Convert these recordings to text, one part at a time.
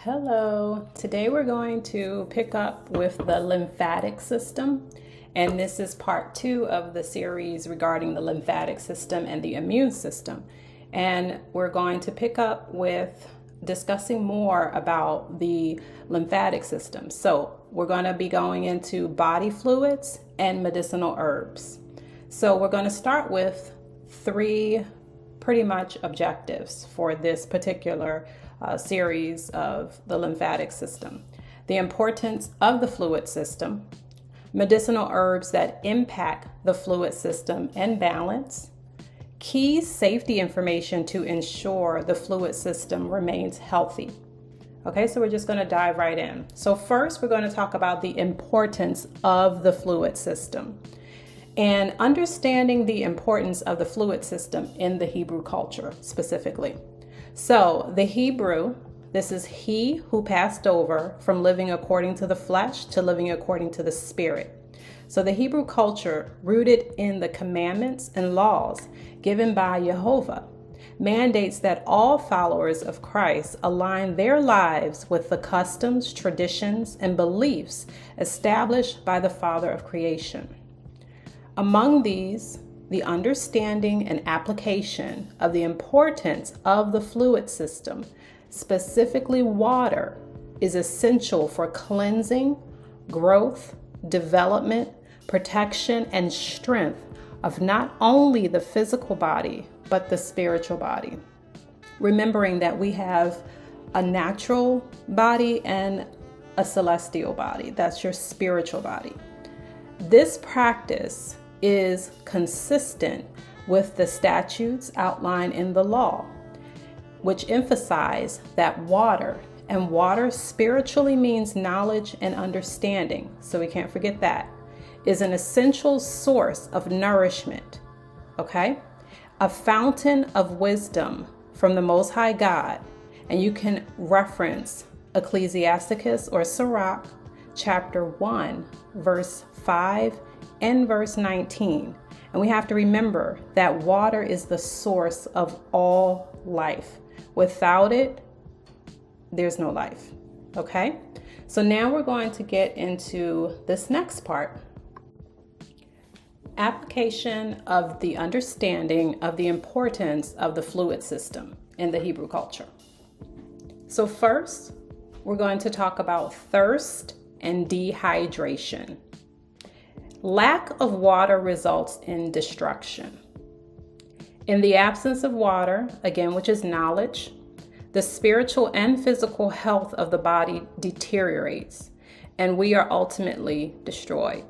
Hello, today we're going to pick up with the lymphatic system, and this is part 2 of the series regarding the lymphatic system and the immune system. And we're going to pick up with discussing more about the lymphatic system. So we're going to be going into body fluids and medicinal herbs. So we're going to start with 3 pretty much objectives for this particular series of the lymphatic system. The importance of the fluid system, medicinal herbs that impact the fluid system and balance, key safety information to ensure the fluid system remains healthy. Okay, so we're just going to dive right in. So first, we're going to talk about the importance of the fluid system and understanding the importance of the fluid system in the Hebrew culture specifically. So the Hebrew, this is he who passed over from living according to the flesh to living according to the spirit. So the Hebrew culture, rooted in the commandments and laws given by JEHOVAH, mandates that all followers of Christ align their lives with the customs, traditions, and beliefs established by the Father of creation. Among these, the understanding and application of the importance of the fluid system, specifically water, is essential for cleansing, growth, development, protection, and strength of not only the physical body, but the spiritual body. Remembering that we have a natural body and a celestial body. That's your spiritual body. This practice is consistent with the statutes outlined in the law, which emphasize that water spiritually means knowledge and understanding, so we can't forget that, is an essential source of nourishment, okay? A fountain of wisdom from the Most High God, and you can reference Ecclesiasticus or Sirach, chapter 1, verse 5 and verse 19. And we have to remember that water is the source of all life. Without it, there's no life. Okay? So now we're going to get into this next part. Application of the understanding of the importance of the fluid system in the Hebrew culture. So first, we're going to talk about thirst and dehydration. Lack of water results in destruction. In the absence of water, again, which is knowledge, the spiritual and physical health of the body deteriorates, and we are ultimately destroyed.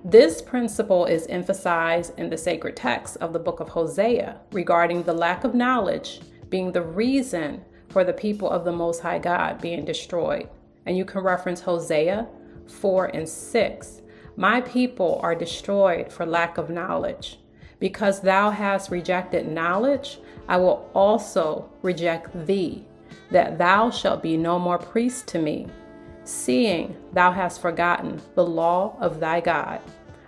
This principle is emphasized in the sacred text of the book of Hosea regarding the lack of knowledge being the reason for the people of the Most High God being destroyed. And you can reference Hosea 4 and 6. My people are destroyed for lack of knowledge. Because thou hast rejected knowledge, I will also reject thee, that thou shalt be no more priest to me. Seeing thou hast forgotten the law of thy God,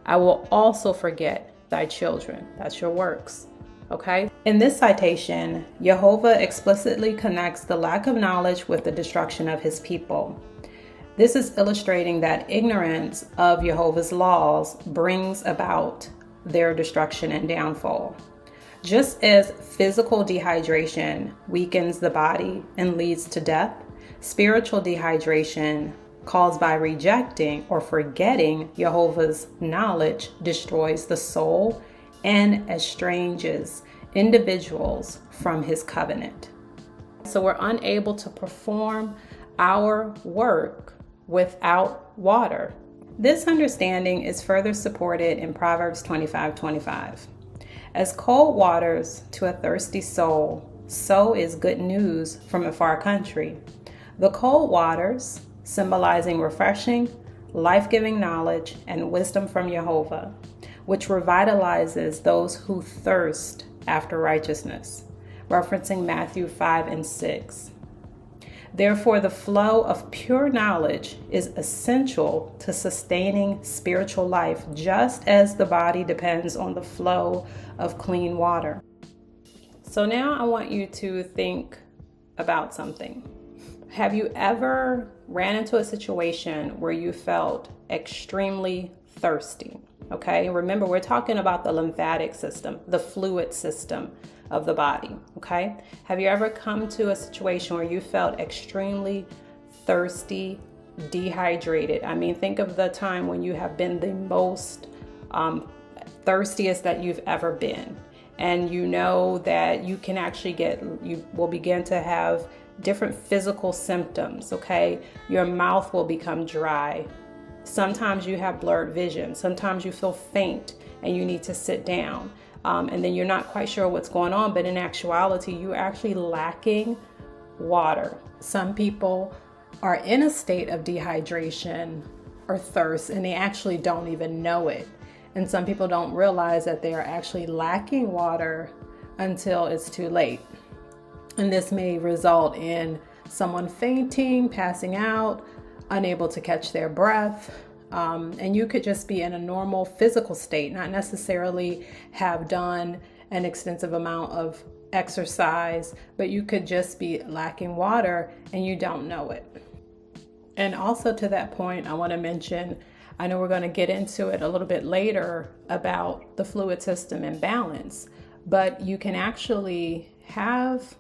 I will also forget thy children. That's your works. Okay? In this citation, JEHOVAH explicitly connects the lack of knowledge with the destruction of his people. This is illustrating that ignorance of JEHOVAH's laws brings about their destruction and downfall. Just as physical dehydration weakens the body and leads to death, spiritual dehydration caused by rejecting or forgetting JEHOVAH's knowledge destroys the soul and estranges individuals from his covenant. So we're unable to perform our work without water. This understanding is further supported in Proverbs 25:25. As cold waters to a thirsty soul, so is good news from a far country. The cold waters, symbolizing refreshing, life-giving knowledge and wisdom from JEHOVAH, which revitalizes those who thirst after righteousness, referencing Matthew 5 and 6. Therefore, the flow of pure knowledge is essential to sustaining spiritual life, just as the body depends on the flow of clean water. So now I want you to think about something. Have you ever ran into a situation where you felt extremely thirsty? Okay, remember, we're talking about the lymphatic system, the fluid system of the body. Okay, have you ever come to a situation where you felt extremely thirsty, dehydrated? I mean, think of the time when you have been the most thirstiest that you've ever been. And you know that you can actually you will begin to have different physical symptoms, okay? Your mouth will become dry. Sometimes you have blurred vision. Sometimes you feel faint and you need to sit down. And then you're not quite sure what's going on, but in actuality, you're actually lacking water. Some people are in a state of dehydration or thirst, and they actually don't even know it. And some people don't realize that they are actually lacking water until it's too late. And this may result in someone fainting, passing out, unable to catch their breath. And you could just be in a normal physical state, not necessarily have done an extensive amount of exercise, but you could just be lacking water and you don't know it. And also to that point, I want to mention, I know we're going to get into it a little bit later about the fluid system and balance, but you can actually have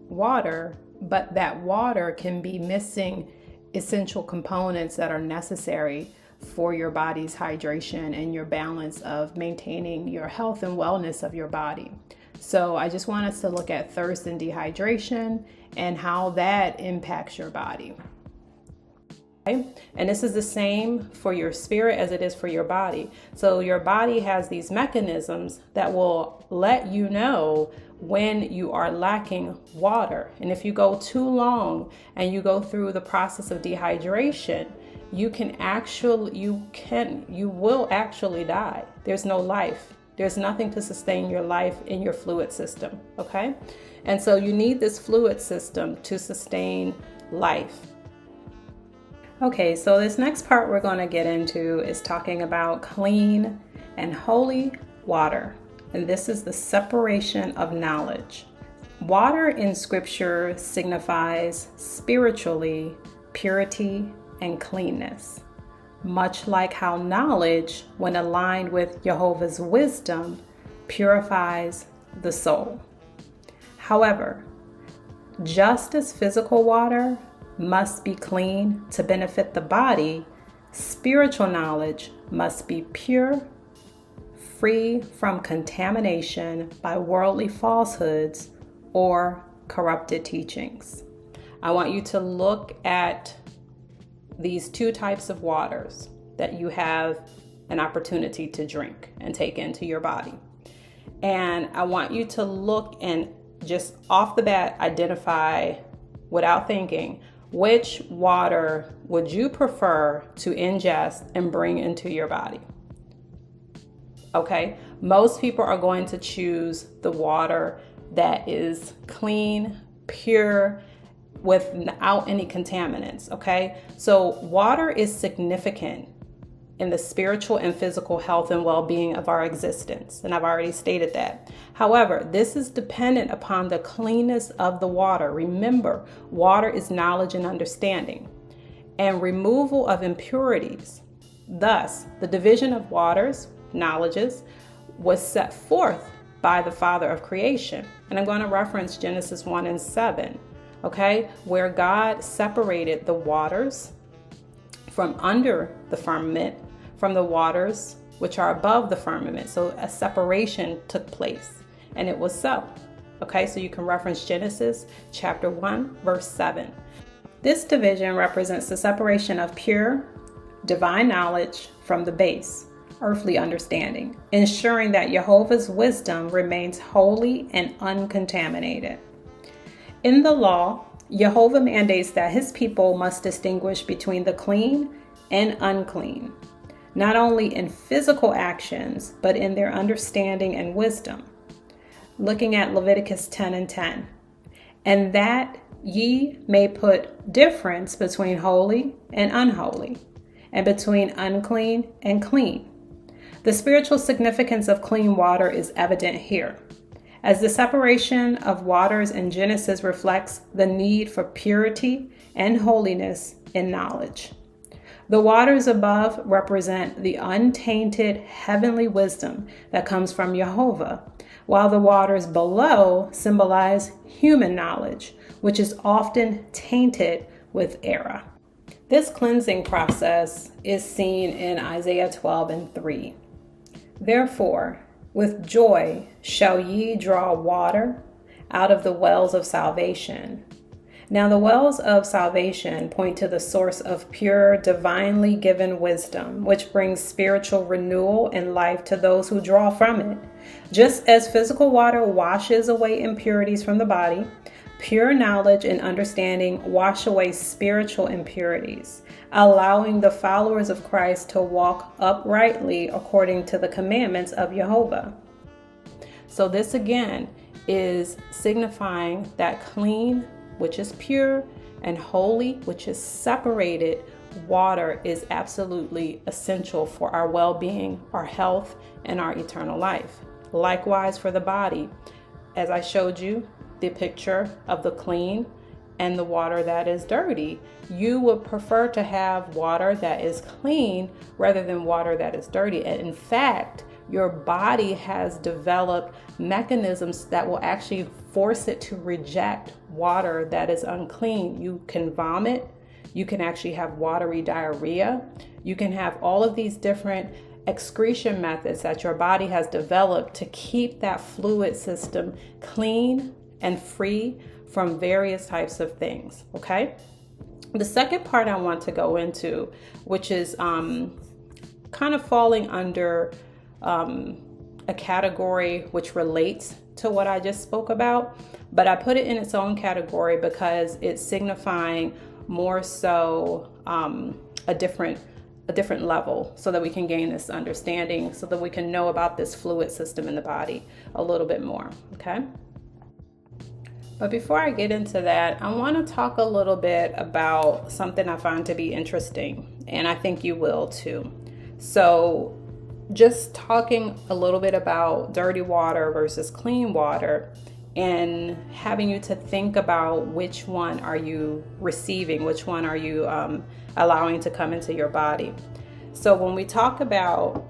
water, but that water can be missing essential components that are necessary for your body's hydration and your balance of maintaining your health and wellness of your body. So I just want us to look at thirst and dehydration and how that impacts your body. Okay? And this is the same for your spirit as it is for your body. So your body has these mechanisms that will let you know when you are lacking water. And if you go too long and you go through the process of dehydration, you will actually die. There's no life. There's nothing to sustain your life in your fluid system, okay? And so you need this fluid system to sustain life. Okay, so this next part we're going to get into is talking about clean and holy water. And this is the separation of knowledge. Water in Scripture signifies spiritually purity and cleanness, much like how knowledge, when aligned with Jehovah's wisdom, purifies the soul. However, just as physical water must be clean to benefit the body, spiritual knowledge must be pure, free from contamination by worldly falsehoods or corrupted teachings. I want you to look at these two types of waters that you have an opportunity to drink and take into your body. And I want you to look and just off the bat identify, without thinking, which water would you prefer to ingest and bring into your body? Okay, most people are going to choose the water that is clean, pure, without any contaminants, okay? So water is significant in the spiritual and physical health and well-being of our existence, and I've already stated that. However, this is dependent upon the cleanness of the water. Remember, water is knowledge and understanding, and removal of impurities. Thus, the division of waters, knowledges, was set forth by the Father of creation. And I'm going to reference Genesis 1:7, okay, where God separated the waters from under the firmament from the waters which are above the firmament. So a separation took place, and it was so. Okay, so you can reference Genesis chapter 1, verse 7. This division represents the separation of pure, divine knowledge from the base, earthly understanding, ensuring that Jehovah's wisdom remains holy and uncontaminated. In the law, Jehovah mandates that his people must distinguish between the clean and unclean, not only in physical actions, but in their understanding and wisdom. Looking at Leviticus 10:10, and that ye may put difference between holy and unholy, and between unclean and clean. The spiritual significance of clean water is evident here, as the separation of waters in Genesis reflects the need for purity and holiness in knowledge. The waters above represent the untainted heavenly wisdom that comes from JEHOVAH, while the waters below symbolize human knowledge, which is often tainted with error. This cleansing process is seen in Isaiah 12:3. Therefore, with joy shall ye draw water out of the wells of salvation. Now, the wells of salvation point to the source of pure, divinely given wisdom, which brings spiritual renewal and life to those who draw from it. Just as physical water washes away impurities from the body, pure knowledge and understanding wash away spiritual impurities, allowing the followers of Christ to walk uprightly according to the commandments of JEHOVAH. So this again is signifying that clean, which is pure, and holy, which is separated, water is absolutely essential for our well-being, our health, and our eternal life. Likewise for the body, as I showed you the picture of the clean and the water that is dirty, you would prefer to have water that is clean rather than water that is dirty. And in fact, your body has developed mechanisms that will actually force it to reject water that is unclean. You can vomit, you can actually have watery diarrhea, you can have all of these different excretion methods that your body has developed to keep that fluid system clean and free from various types of things, okay? The second part I want to go into, which is kind of falling under a category which relates to what I just spoke about, but I put it in its own category because it's signifying more so a different level, so that we can gain this understanding, so that we can know about this fluid system in the body a little bit more, okay? But before I get into that, I want to talk a little bit about something I find to be interesting, and I think you will too. So just talking a little bit about dirty water versus clean water, and having you to think about which one are you receiving, which one are you allowing to come into your body. So when we talk about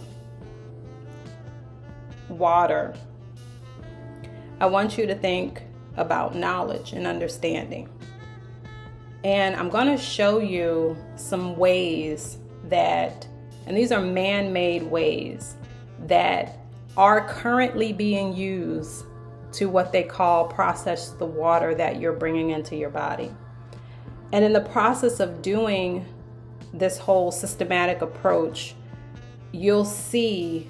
water, I want you to think about knowledge and understanding. And I'm going to show you some ways that, and these are man-made ways, that are currently being used to what they call process the water that you're bringing into your body. And in the process of doing this whole systematic approach, you'll see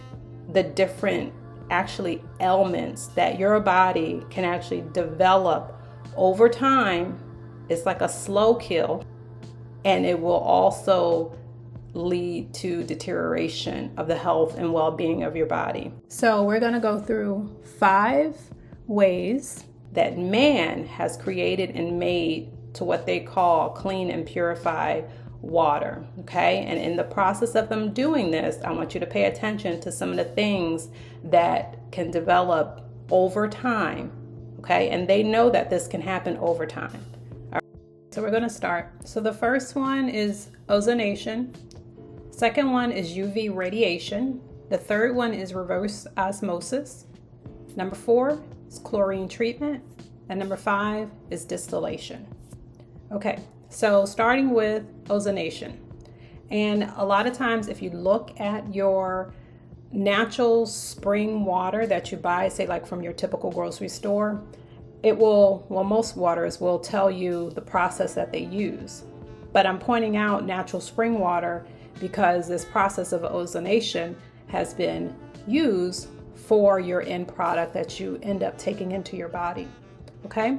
the different actually ailments that your body can actually develop over time. It's like a slow kill, and it will also lead to deterioration of the health and well-being of your body. So we're going to go through 5 ways that man has created and made to what they call clean and purified water, okay? And in the process of them doing this, I want you to pay attention to some of the things that can develop over time, okay? And they know that this can happen over time. All right. So we're going to start. So the first one is ozonation. Second one is UV radiation. The third one is reverse osmosis. Number 4 is chlorine treatment. And number 5 is distillation. Okay, so starting with ozonation. And a lot of times if you look at your natural spring water that you buy, say like from your typical grocery store, it will, well, most waters will tell you the process that they use. But I'm pointing out natural spring water because this process of ozonation has been used for your end product that you end up taking into your body, okay?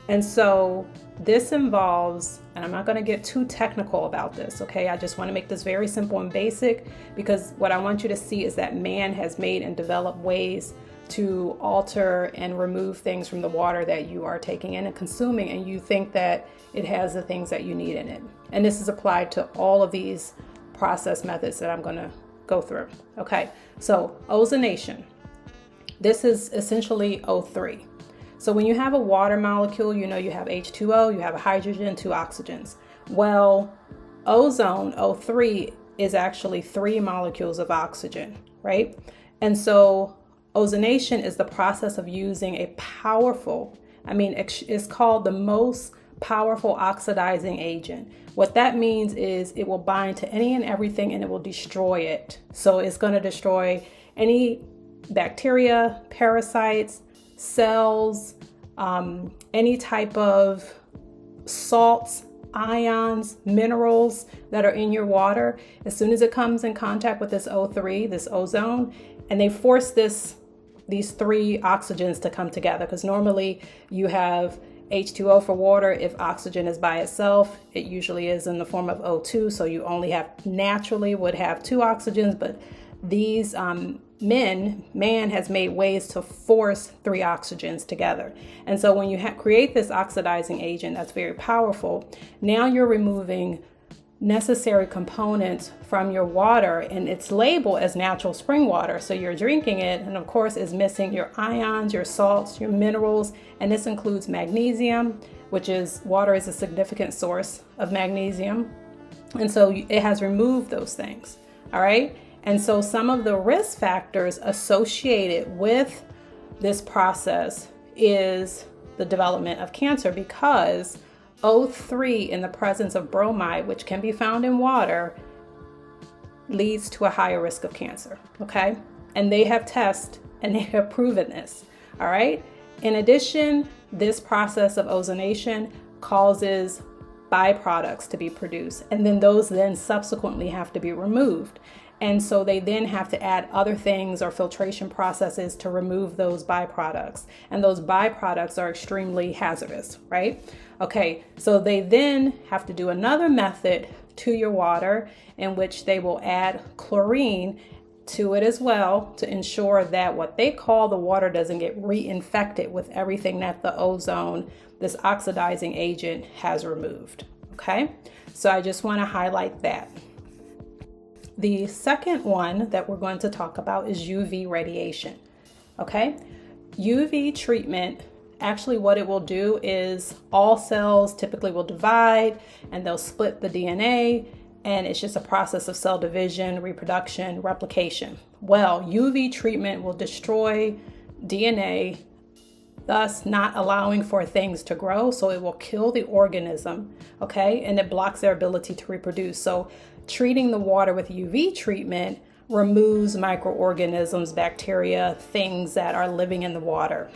And so this involves, and I'm not going to get too technical about this, okay? I just want to make this very simple and basic, because what I want you to see is that man has made and developed ways to alter and remove things from the water that you are taking in and consuming, and you think that it has the things that you need in it. And this is applied to all of these process methods that I'm going to go through. Okay, so ozonation. This is essentially O3. So when you have a water molecule, you know you have H2O, you have a hydrogen, 2 oxygens. Well, ozone, O3, is actually 3 molecules of oxygen, right? And so ozonation is the process of using a powerful, it's called the most powerful oxidizing agent. What that means is it will bind to any and everything and it will destroy it. So it's going to destroy any bacteria, parasites, cells, any type of salts, ions, minerals that are in your water. As soon as it comes in contact with this O3, this ozone, and they force these 3 oxygens to come together, because normally you have H2O for water. If oxygen is by itself, it usually is in the form of O2, so you only naturally would have 2 oxygens, but these man has made ways to force 3 oxygens together. And so when you create this oxidizing agent that's very powerful, now you're removing necessary components from your water, and it's labeled as natural spring water. So you're drinking it, and of course it's missing your ions, your salts, your minerals, and this includes magnesium, water is a significant source of magnesium. And so it has removed those things. All right. And so some of the risk factors associated with this process is the development of cancer, because O3 in the presence of bromide, which can be found in water, leads to a higher risk of cancer. Okay. And they have tested and they have proven this. All right. In addition, this process of ozonation causes byproducts to be produced, and then those then subsequently have to be removed. And so they then have to add other things or filtration processes to remove those byproducts. And those byproducts are extremely hazardous, right? Okay, so they then have to do another method to your water in which they will add chlorine to it as well, to ensure that what they call the water doesn't get reinfected with everything that the ozone, this oxidizing agent, has removed. Okay, so I just want to highlight that. The second one that we're going to talk about is UV radiation. Okay, UV treatment, actually what it will do is all cells typically will divide and they'll split the DNA, and it's just a process of cell division, reproduction, replication. Well, UV treatment will destroy DNA, thus not allowing for things to grow. So it will kill the organism, okay? And it blocks their ability to reproduce. So treating the water with UV treatment removes microorganisms, bacteria, things that are living in the water.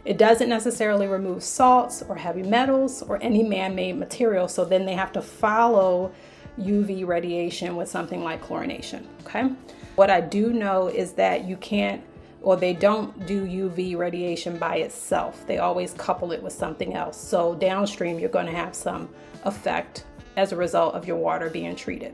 It doesn't necessarily remove salts or heavy metals or any man-made material. So then they have to follow UV radiation with something like chlorination, okay? What I do know is that you can't, or they don't do UV radiation by itself. They always couple it with something else. So downstream, you're going to have some effect as a result of your water being treated.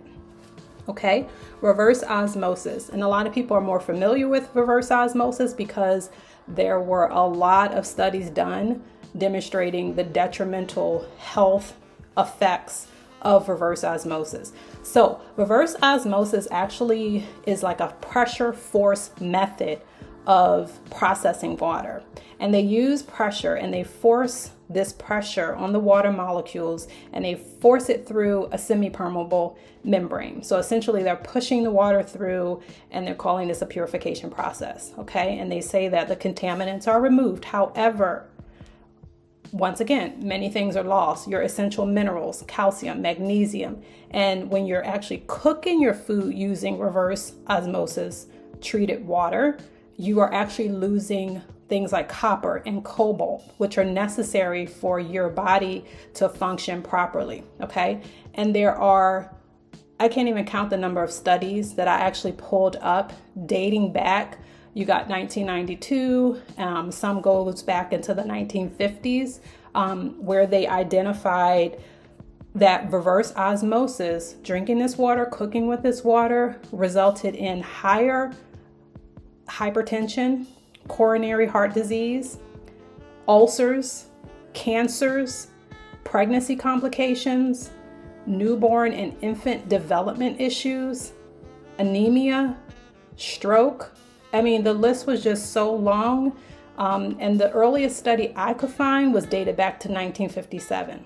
Okay, reverse osmosis. And a lot of people are more familiar with reverse osmosis because there were a lot of studies done demonstrating the detrimental health effects of reverse osmosis. So reverse osmosis actually is like a pressure force method of processing water. And they use pressure and they force this pressure on the water molecules and they force it through a semi-permeable membrane. So essentially they're pushing the water through and they're calling this a purification process, okay? And they say that the contaminants are removed. However, once again, many things are lost. Your essential minerals, calcium, magnesium. And when you're actually cooking your food using reverse osmosis treated water, you are actually losing things like copper and cobalt, which are necessary for your body to function properly, okay? And there are, I can't even count the number of studies that I actually pulled up dating back. You got 1992, some goes back into the 1950s, where they identified that reverse osmosis, drinking this water, cooking with this water, resulted in higher hypertension, coronary heart disease, ulcers, cancers, pregnancy complications, newborn and infant development issues, anemia, stroke. I mean, the list was just so long. And the earliest study I could find was dated back to 1957.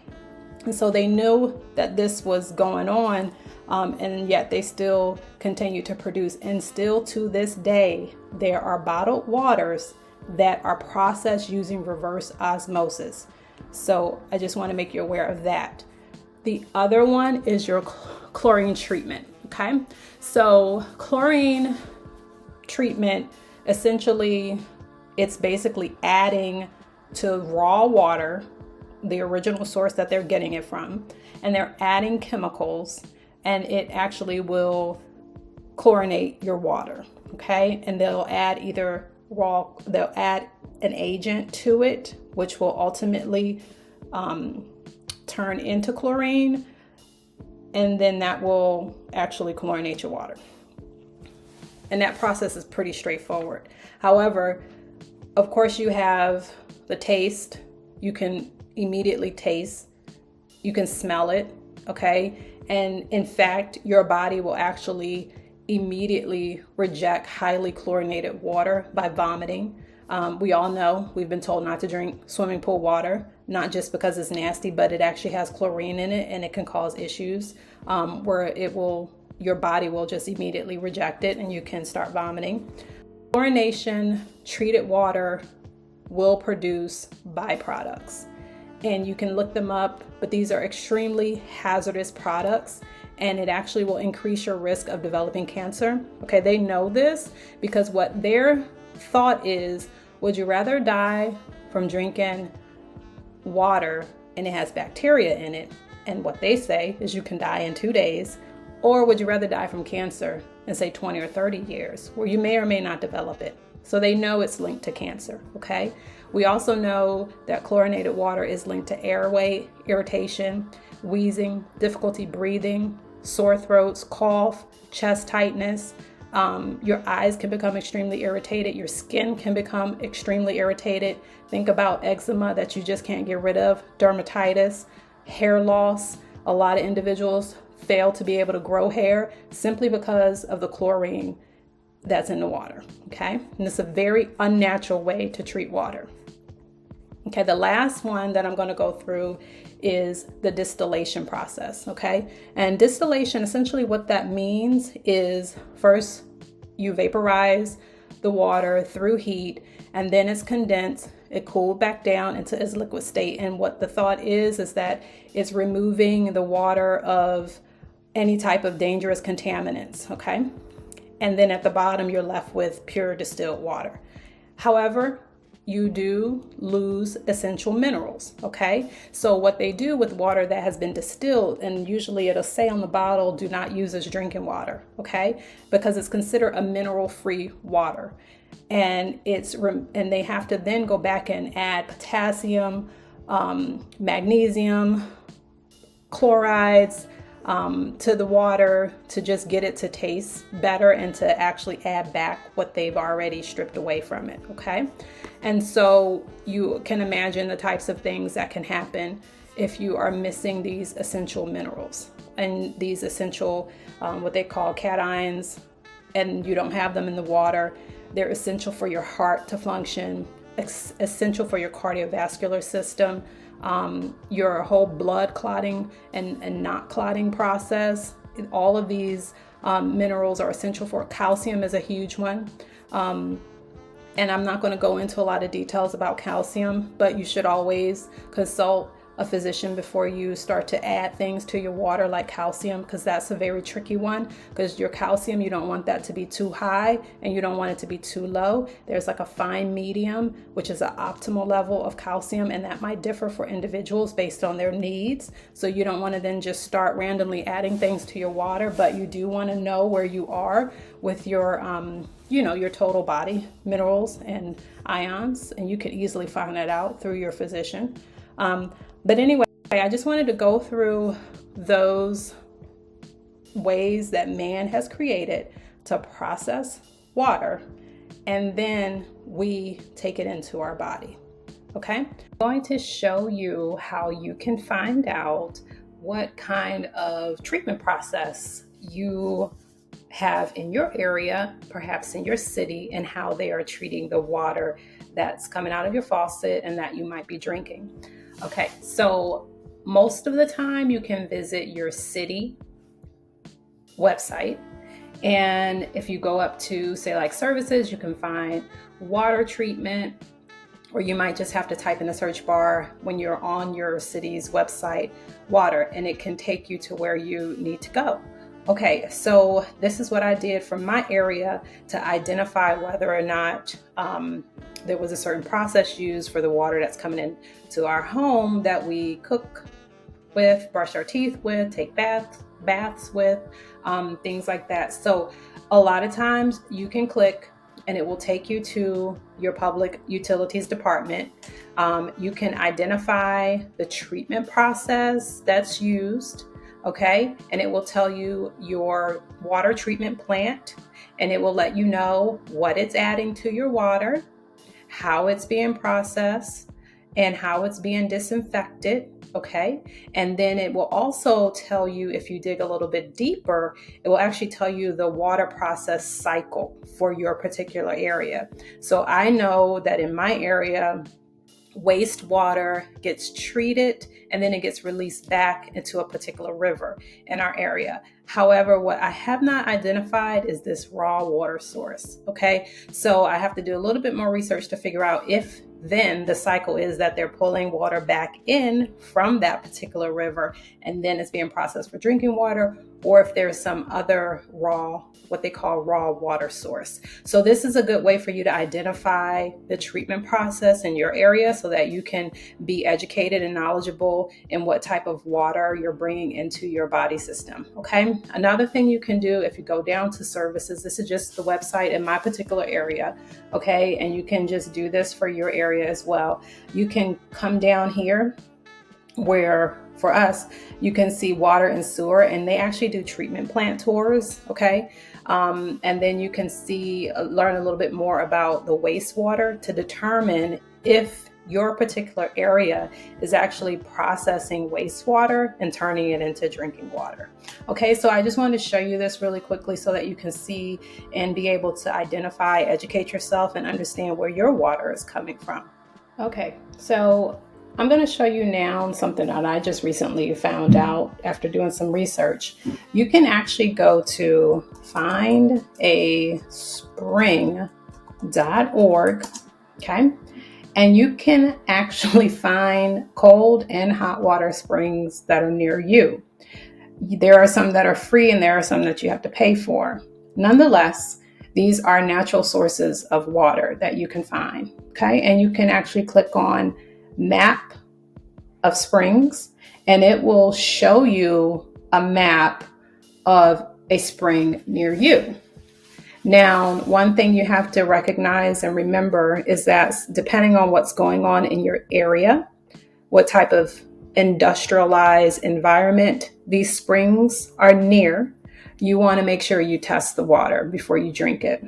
And so they knew that this was going on, and yet they still continue to produce. And still to this day, there are bottled waters that are processed using reverse osmosis. So I just want to make you aware of that. The other one is your chlorine treatment. Okay, so chlorine treatment, essentially, it's basically adding to raw water, the original source that they're getting it from, and they're adding chemicals, and it actually will chlorinate your water. Okay, and they'll add they'll add an agent to it, which will ultimately turn into chlorine, and then that will actually chlorinate your water. And that process is pretty straightforward. However, of course, you have the taste. You can immediately taste. You can smell it, okay? And in fact, your body will actually immediately reject highly chlorinated water by vomiting. We all know, we've been told not to drink swimming pool water, not just because it's nasty, but it actually has chlorine in it, and it can cause issues where your body will just immediately reject it and you can start vomiting. Chlorination treated water will produce byproducts, and you can look them up, but these are extremely hazardous products, and it actually will increase your risk of developing cancer. Okay, they know this because what their thought is, would you rather die from drinking water and it has bacteria in it, and what they say is you can die in 2 days, or would you rather die from cancer in say 20 or 30 years where you may or may not develop it? So they know it's linked to cancer, okay? We also know that chlorinated water is linked to airway irritation, wheezing, difficulty breathing, sore throats, cough, chest tightness. Your eyes can become extremely irritated. Your skin can become extremely irritated. Think about eczema that you just can't get rid of, dermatitis, hair loss. A lot of individuals fail to be able to grow hair simply because of the chlorine that's in the water, okay? And it's a very unnatural way to treat water. Okay, the last one that I'm going to go through is the distillation process, okay? And distillation, essentially what that means is first you vaporize the water through heat, and then it's condensed, it cooled back down into its liquid state. And what the thought is that it's removing the water of any type of dangerous contaminants, okay? And then at the bottom, you're left with pure distilled water. However, you do lose essential minerals, okay? So what they do with water that has been distilled, and usually it'll say on the bottle, do not use as drinking water, okay? Because it's considered a mineral-free water. And they have to then go back and add potassium, magnesium, chlorides, to the water to just get it to taste better and to actually add back what they've already stripped away from it, okay? And so you can imagine the types of things that can happen if you are missing these essential minerals and these essential, what they call cations, and you don't have them in the water. They're essential for your heart to function, essential for your cardiovascular system, your whole blood clotting and not clotting process. All of these minerals are essential for calcium is a huge one. And I'm not going to go into a lot of details about calcium, but you should always consult a physician before you start to add things to your water like calcium, because that's a very tricky one, because your calcium, you don't want that to be too high and you don't want it to be too low. There's like a fine medium, which is an optimal level of calcium, and that might differ for individuals based on their needs. So you don't want to then just start randomly adding things to your water, but you do want to know where you are with your your total body minerals and ions, and you could easily find that out through your physician. But anyway, I just wanted to go through those ways that man has created to process water, and then we take it into our body. Okay? I'm going to show you how you can find out what kind of treatment process you have in your area, perhaps in your city, and how they are treating the water that's coming out of your faucet and that you might be drinking. Okay, so most of the time you can visit your city website. And if you go up to, say, like services, you can find water treatment, or you might just have to type in the search bar when you're on your city's website, water, and it can take you to where you need to go. Okay, so this is what I did for my area to identify whether or not there was a certain process used for the water that's coming into our home that we cook with, brush our teeth with, take baths with, things like that. So a lot of times you can click and it will take you to your public utilities department. You can identify the treatment process that's used, okay? And it will tell you your water treatment plant, and it will let you know what it's adding to your water, how it's being processed, and how it's being disinfected, okay? And then it will also tell you, if you dig a little bit deeper, it will actually tell you the water process cycle for your particular area. So I know that in my area, wastewater gets treated and then it gets released back into a particular river in our area. However, what I have not identified is this raw water source, okay? So I have to do a little bit more research to figure out if then the cycle is that they're pulling water back in from that particular river and then it's being processed for drinking water, or if there's some other raw, what they call raw water source. So this is a good way for you to identify the treatment process in your area so that you can be educated and knowledgeable in what type of water you're bringing into your body system, okay? Another thing you can do, if you go down to services, this is just the website in my particular area, okay? And you can just do this for your area as well. You can come down here where, for us, you can see water and sewer, and they actually do treatment plant tours, okay? And then you can learn a little bit more about the wastewater to determine if your particular area is actually processing wastewater and turning it into drinking water. Okay, so I just wanted to show you this really quickly so that you can see and be able to identify, educate yourself, and understand where your water is coming from. Okay, so I'm going to show you now something that I just recently found out after doing some research. You can actually go to findaspring.org, okay? And you can actually find cold and hot water springs that are near you. There are some that are free and there are some that you have to pay for. Nonetheless, these are natural sources of water that you can find, okay? And you can actually click on map of springs and it will show you a map of a spring near you. Now, one thing you have to recognize and remember is that depending on what's going on in your area, what type of industrialized environment these springs are near, you want to make sure you test the water before you drink it.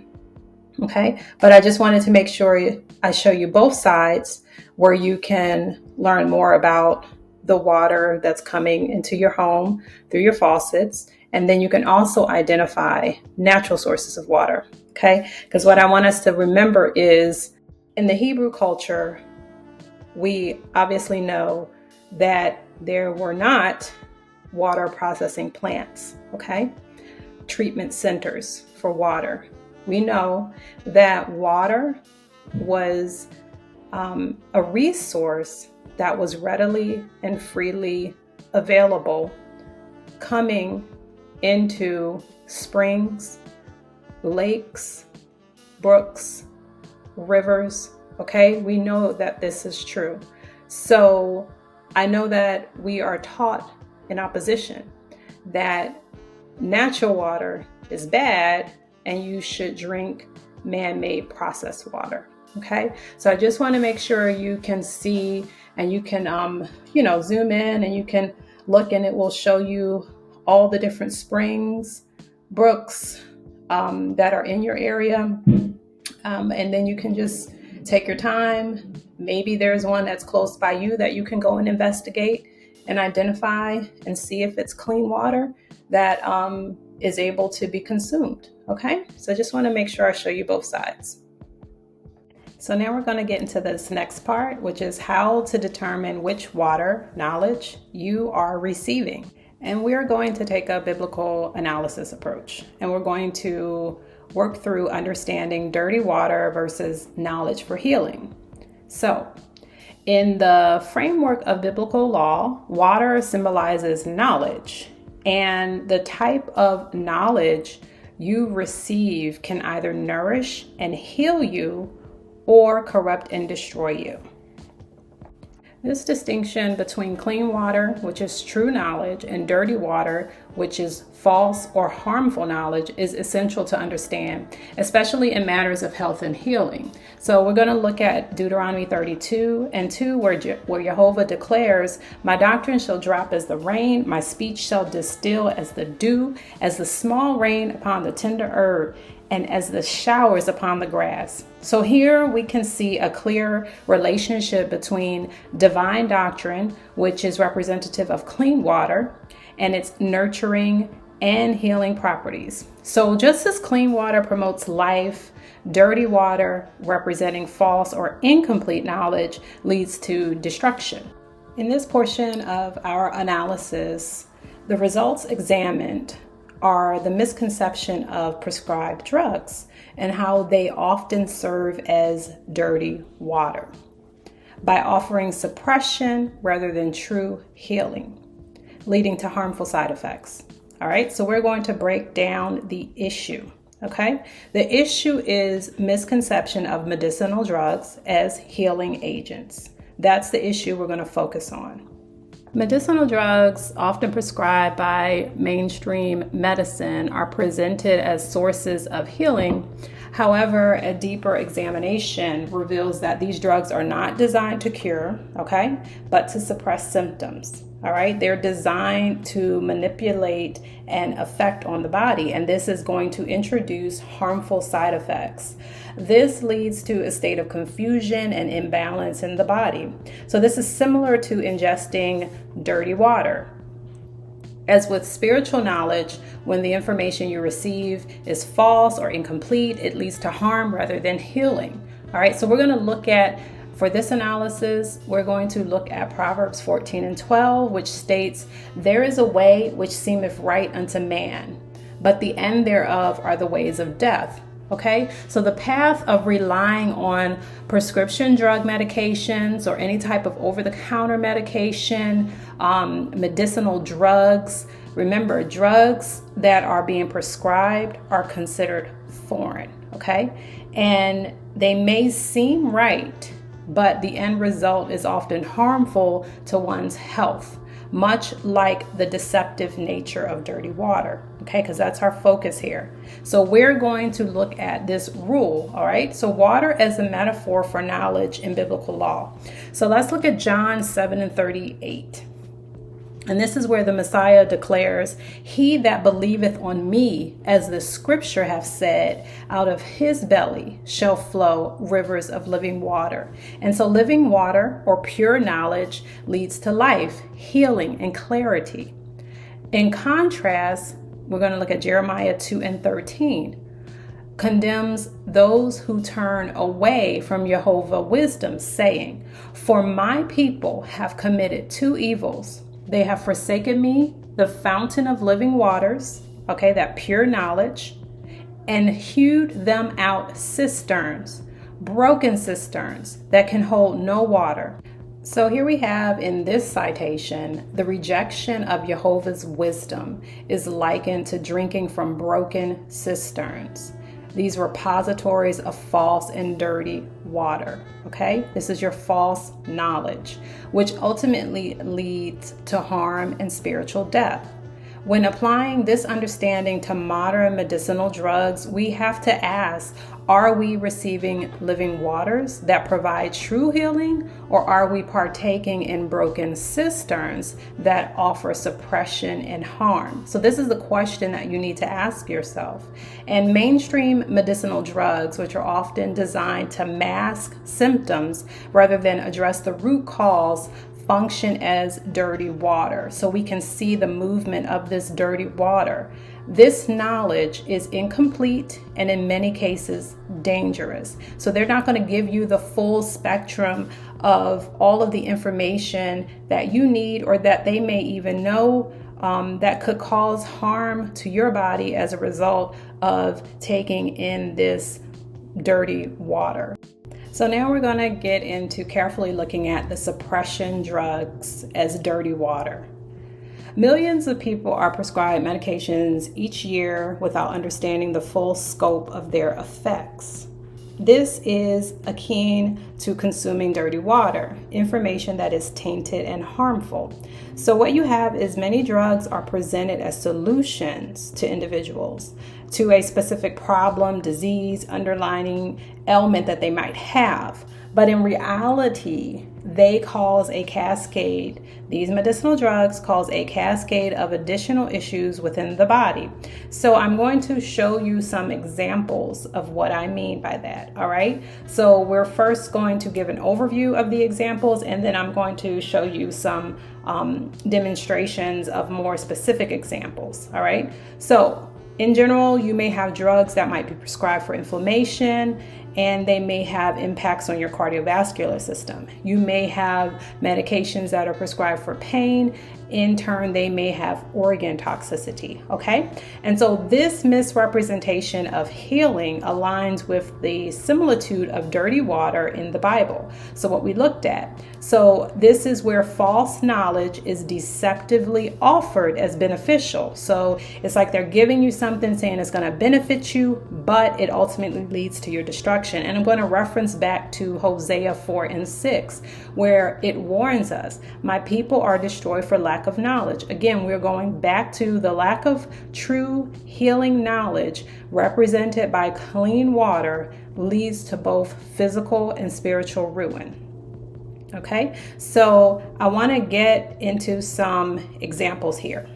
Okay, but I just wanted to make sure I show you both sides where you can learn more about the water that's coming into your home through your faucets. And then you can also identify natural sources of water, okay? Because what I want us to remember is in the Hebrew culture, we obviously know that there were not water processing plants, okay? Treatment centers for water. We know that water was a resource that was readily and freely available coming into springs, lakes, brooks, rivers, okay? We know that this is true. So I know that we are taught in opposition that natural water is bad and you should drink man-made processed water, okay? So I just want to make sure you can see and you can, zoom in and you can look and it will show you all the different springs, brooks that are in your area. And then you can just take your time. Maybe there's one that's close by you that you can go and investigate and identify and see if it's clean water that is able to be consumed. Okay, so I just want to make sure I show you both sides. So now we're going to get into this next part, which is how to determine which water knowledge you are receiving. And we're going to take a biblical analysis approach, and we're going to work through understanding dirty water versus knowledge for healing. So in the framework of biblical law, water symbolizes knowledge, and the type of knowledge you receive can either nourish and heal you or corrupt and destroy you. This distinction between clean water, which is true knowledge, and dirty water, which is false or harmful knowledge, is essential to understand, especially in matters of health and healing. So we're going to look at Deuteronomy 32:2, where JEHOVAH declares, "My doctrine shall drop as the rain, my speech shall distill as the dew, as the small rain upon the tender herb, and as the showers upon the grass." So here we can see a clear relationship between divine doctrine, which is representative of clean water, and its nurturing and healing properties. So just as clean water promotes life, dirty water, representing false or incomplete knowledge, leads to destruction. In this portion of our analysis, the results examined are the misconception of prescribed drugs and how they often serve as dirty water by offering suppression rather than true healing, leading to harmful side effects. All right, so we're going to break down the issue. Okay, the issue is misconception of medicinal drugs as healing agents. That's the issue we're going to focus on. Medicinal drugs, often prescribed by mainstream medicine, are presented as sources of healing. However, a deeper examination reveals that these drugs are not designed to cure, okay, but to suppress symptoms. All right, they're designed to manipulate an effect on the body, and this is going to introduce harmful side effects. This leads to a state of confusion and imbalance in the body. So this is similar to ingesting dirty water. As with spiritual knowledge, when the information you receive is false or incomplete, it leads to harm rather than healing. All right, so we're going to look at, for this analysis, we're going to look at Proverbs 14:12, which states, "There is a way which seemeth right unto man, but the end thereof are the ways of death." Okay, so the path of relying on prescription drug medications or any type of over-the-counter medication, medicinal drugs. Remember, drugs that are being prescribed are considered foreign, okay? And they may seem right, but the end result is often harmful to one's health, much like the deceptive nature of dirty water, okay? Because that's our focus here. So we're going to look at this rule, all right? So water as a metaphor for knowledge in biblical law. So let's look at John 7:38. And this is where the Messiah declares, "He that believeth on me, as the scripture hath said, out of his belly shall flow rivers of living water." And so living water or pure knowledge leads to life, healing, and clarity. In contrast, we're going to look at Jeremiah 2:13. Condemns those who turn away from JEHOVAH wisdom, saying, "For my people have committed two evils. They have forsaken me, the fountain of living waters," okay, that pure knowledge, "and hewed them out cisterns, broken cisterns that can hold no water." So here we have in this citation, the rejection of JEHOVAH's wisdom is likened to drinking from broken cisterns. These repositories of false and dirty water, okay? This is your false knowledge, which ultimately leads to harm and spiritual death. When applying this understanding to modern medicinal drugs, we have to ask, are we receiving living waters that provide true healing, or are we partaking in broken cisterns that offer suppression and harm? So this is the question that you need to ask yourself. And mainstream medicinal drugs, which are often designed to mask symptoms rather than address the root cause, function as dirty water, so we can see the movement of this dirty water. This knowledge is incomplete and in many cases dangerous. So they're not going to give you the full spectrum of all of the information that you need, or that they may even know that could cause harm to your body as a result of taking in this dirty water. So now we're going to get into carefully looking at the suppression drugs as dirty water. Millions of people are prescribed medications each year without understanding the full scope of their effects. This is akin to consuming dirty water, information that is tainted and harmful. So what you have is many drugs are presented as solutions to individuals to a specific problem, disease, underlying ailment that they might have. But in reality, they cause a cascade. These medicinal drugs cause a cascade of additional issues within the body. So I'm going to show you some examples of what I mean by that. All right. So we're first going to give an overview of the examples, and then I'm going to show you some demonstrations of more specific examples. All right. So in general, you may have drugs that might be prescribed for inflammation, and they may have impacts on your cardiovascular system. You may have medications that are prescribed for pain. In turn, they may have organ toxicity, okay? And so this misrepresentation of healing aligns with the similitude of dirty water in the Bible. So what we looked at. So this is where false knowledge is deceptively offered as beneficial. So it's like they're giving you something saying it's going to benefit you, but it ultimately leads to your destruction. And I'm going to reference back to Hosea 4:6, where it warns us, my people are destroyed for lack of knowledge. Again, we're going back to the lack of true healing knowledge represented by clean water leads to both physical and spiritual ruin. Okay, so I want to get into some examples here.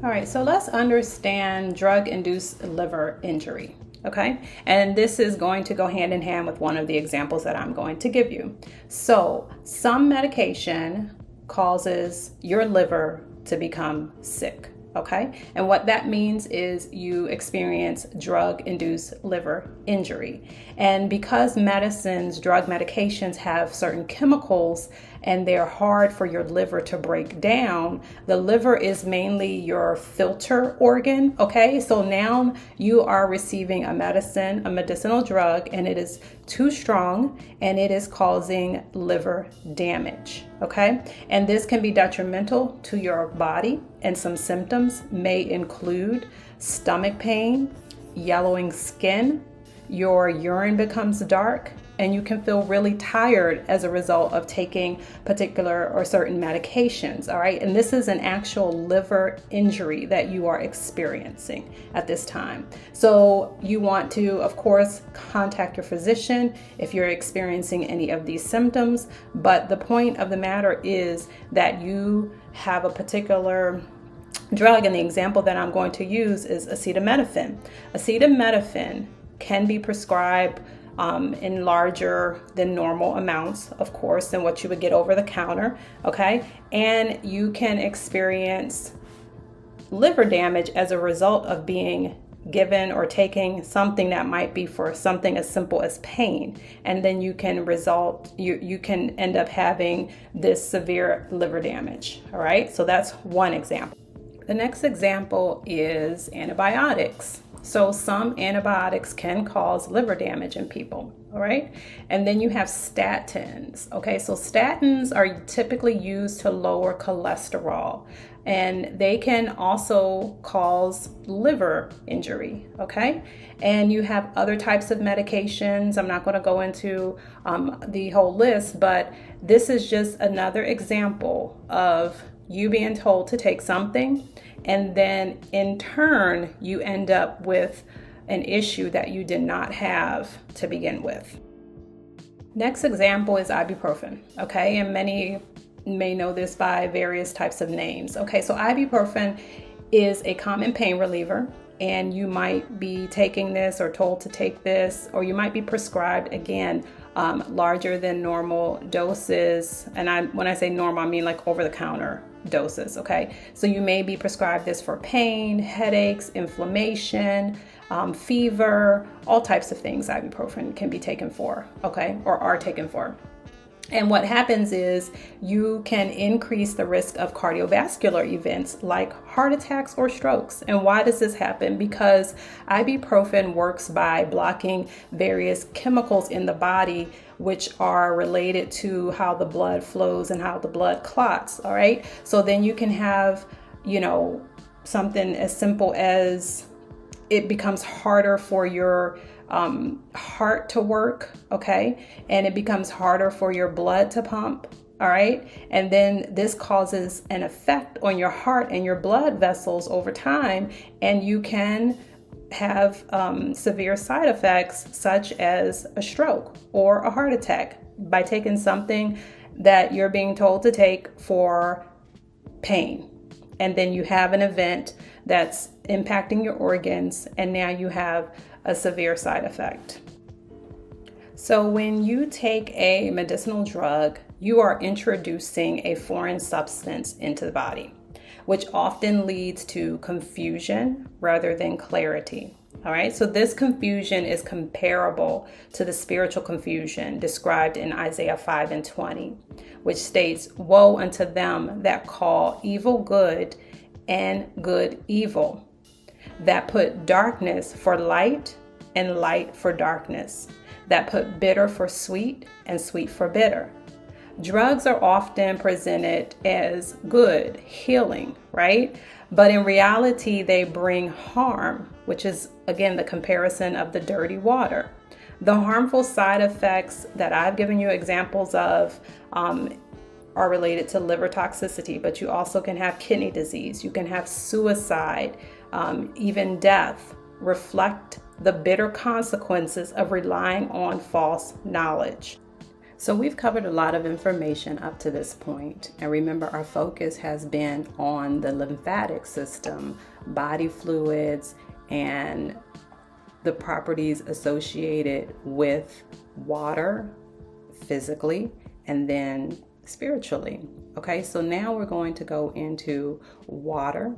All right, so let's understand drug-induced liver injury. Okay, and this is going to go hand in hand with one of the examples that I'm going to give you. So some medication causes your liver to become sick. Okay, and what that means is you experience drug-induced liver injury. And because drug medications have certain chemicals and they're hard for your liver to break down, the liver is mainly your filter organ. Okay, so now you are receiving a medicinal drug, and it is too strong and it is causing liver damage. Okay, and this can be detrimental to your body, and some symptoms may include stomach pain, yellowing skin, your urine becomes dark, and you can feel really tired as a result of taking particular or certain medications. All right, and this is an actual liver injury that you are experiencing at this time. So you want to, of course, contact your physician if you're experiencing any of these symptoms. But the point of the matter is that you have a particular drug, and the example that I'm going to use is acetaminophen. Acetaminophen can be prescribed in larger than normal amounts, of course, than what you would get over the counter, okay? And you can experience liver damage as a result of being given or taking something that might be for something as simple as pain. And then you can you can end up having this severe liver damage, all right? So that's one example. The next example is antibiotics. So some antibiotics can cause liver damage in people, all right? And then you have statins, okay? So statins are typically used to lower cholesterol, and they can also cause liver injury, okay? And you have other types of medications. I'm not going to go into the whole list, but this is just another example of you being told to take something, and then in turn, you end up with an issue that you did not have to begin with. Next example is ibuprofen, okay? And many may know this by various types of names. Okay, so ibuprofen is a common pain reliever, and you might be taking this or told to take this, or you might be prescribed, again, larger than normal doses. And when I say normal, I mean like over the counter doses. Okay. So you may be prescribed this for pain, headaches, inflammation, fever, all types of things ibuprofen can be taken for. Okay. Or are taken for. And what happens is you can increase the risk of cardiovascular events like heart attacks or strokes. And why does this happen? Because ibuprofen works by blocking various chemicals in the body, which are related to how the blood flows and how the blood clots. All right. So then you can have, something as simple as it becomes harder for your heart to work, okay? And it becomes harder for your blood to pump, all right? And then this causes an effect on your heart and your blood vessels over time, and you can have severe side effects such as a stroke or a heart attack by taking something that you're being told to take for pain. And then you have an event that's impacting your organs, and now you have a severe side effect. So when you take a medicinal drug, you are introducing a foreign substance into the body, which often leads to confusion rather than clarity. All right, so this confusion is comparable to the spiritual confusion described in Isaiah 5:20, which states, "Woe unto them that call evil good and good evil, that put darkness for light and light for darkness, that put bitter for sweet and sweet for bitter." Drugs are often presented as good, healing, right? But in reality, they bring harm, which is, again, the comparison of the dirty water. The harmful side effects that I've given you examples of are related to liver toxicity, but you also can have kidney disease, you can have suicide, even death, reflect the bitter consequences of relying on false knowledge. So we've covered a lot of information up to this point. And remember, our focus has been on the lymphatic system, body fluids, and the properties associated with water physically and then spiritually. Okay, so now we're going to go into water,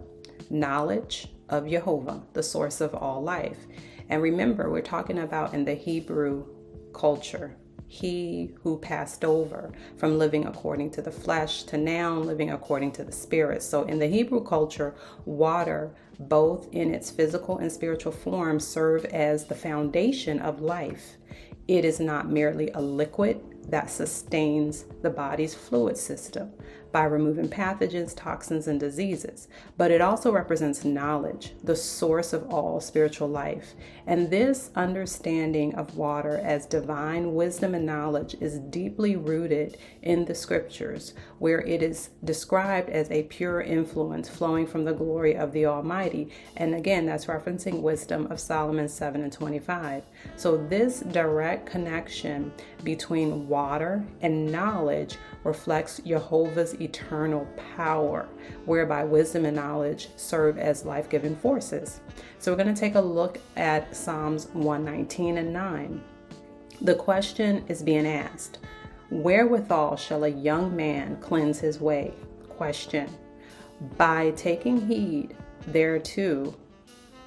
knowledge of JEHOVAH, the source of all life. And remember, we're talking about in the Hebrew culture, he who passed over from living according to the flesh to now living according to the spirit. So in the Hebrew culture, water, both in its physical and spiritual form, serve as the foundation of life. It is not merely a liquid that sustains the body's fluid system by removing pathogens, toxins, and diseases, but it also represents knowledge, the source of all spiritual life. And this understanding of water as divine wisdom and knowledge is deeply rooted in the scriptures, where it is described as a pure influence flowing from the glory of the Almighty. And again, that's referencing Wisdom of Solomon 7:25. So this direct connection between water and knowledge reflects JEHOVAH's eternal power, whereby wisdom and knowledge serve as life-giving forces. So we're going to take a look at Psalms 119:9. The question is being asked, wherewithal shall a young man cleanse his way? Question. By taking heed thereto,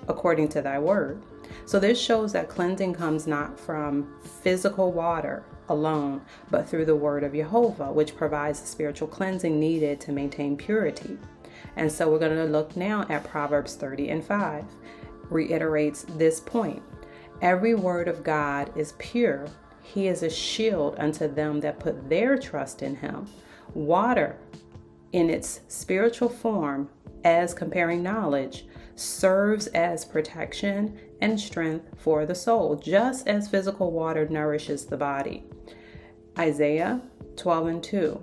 according to thy word. So this shows that cleansing comes not from physical water alone, but through the word of JEHOVAH, which provides the spiritual cleansing needed to maintain purity. And so we're going to look now at Proverbs 30:5, reiterates this point. Every word of God is pure. He is a shield unto them that put their trust in him. Water in its spiritual form, as comparing knowledge, serves as protection and strength for the soul, just as physical water nourishes the body. Isaiah 12:2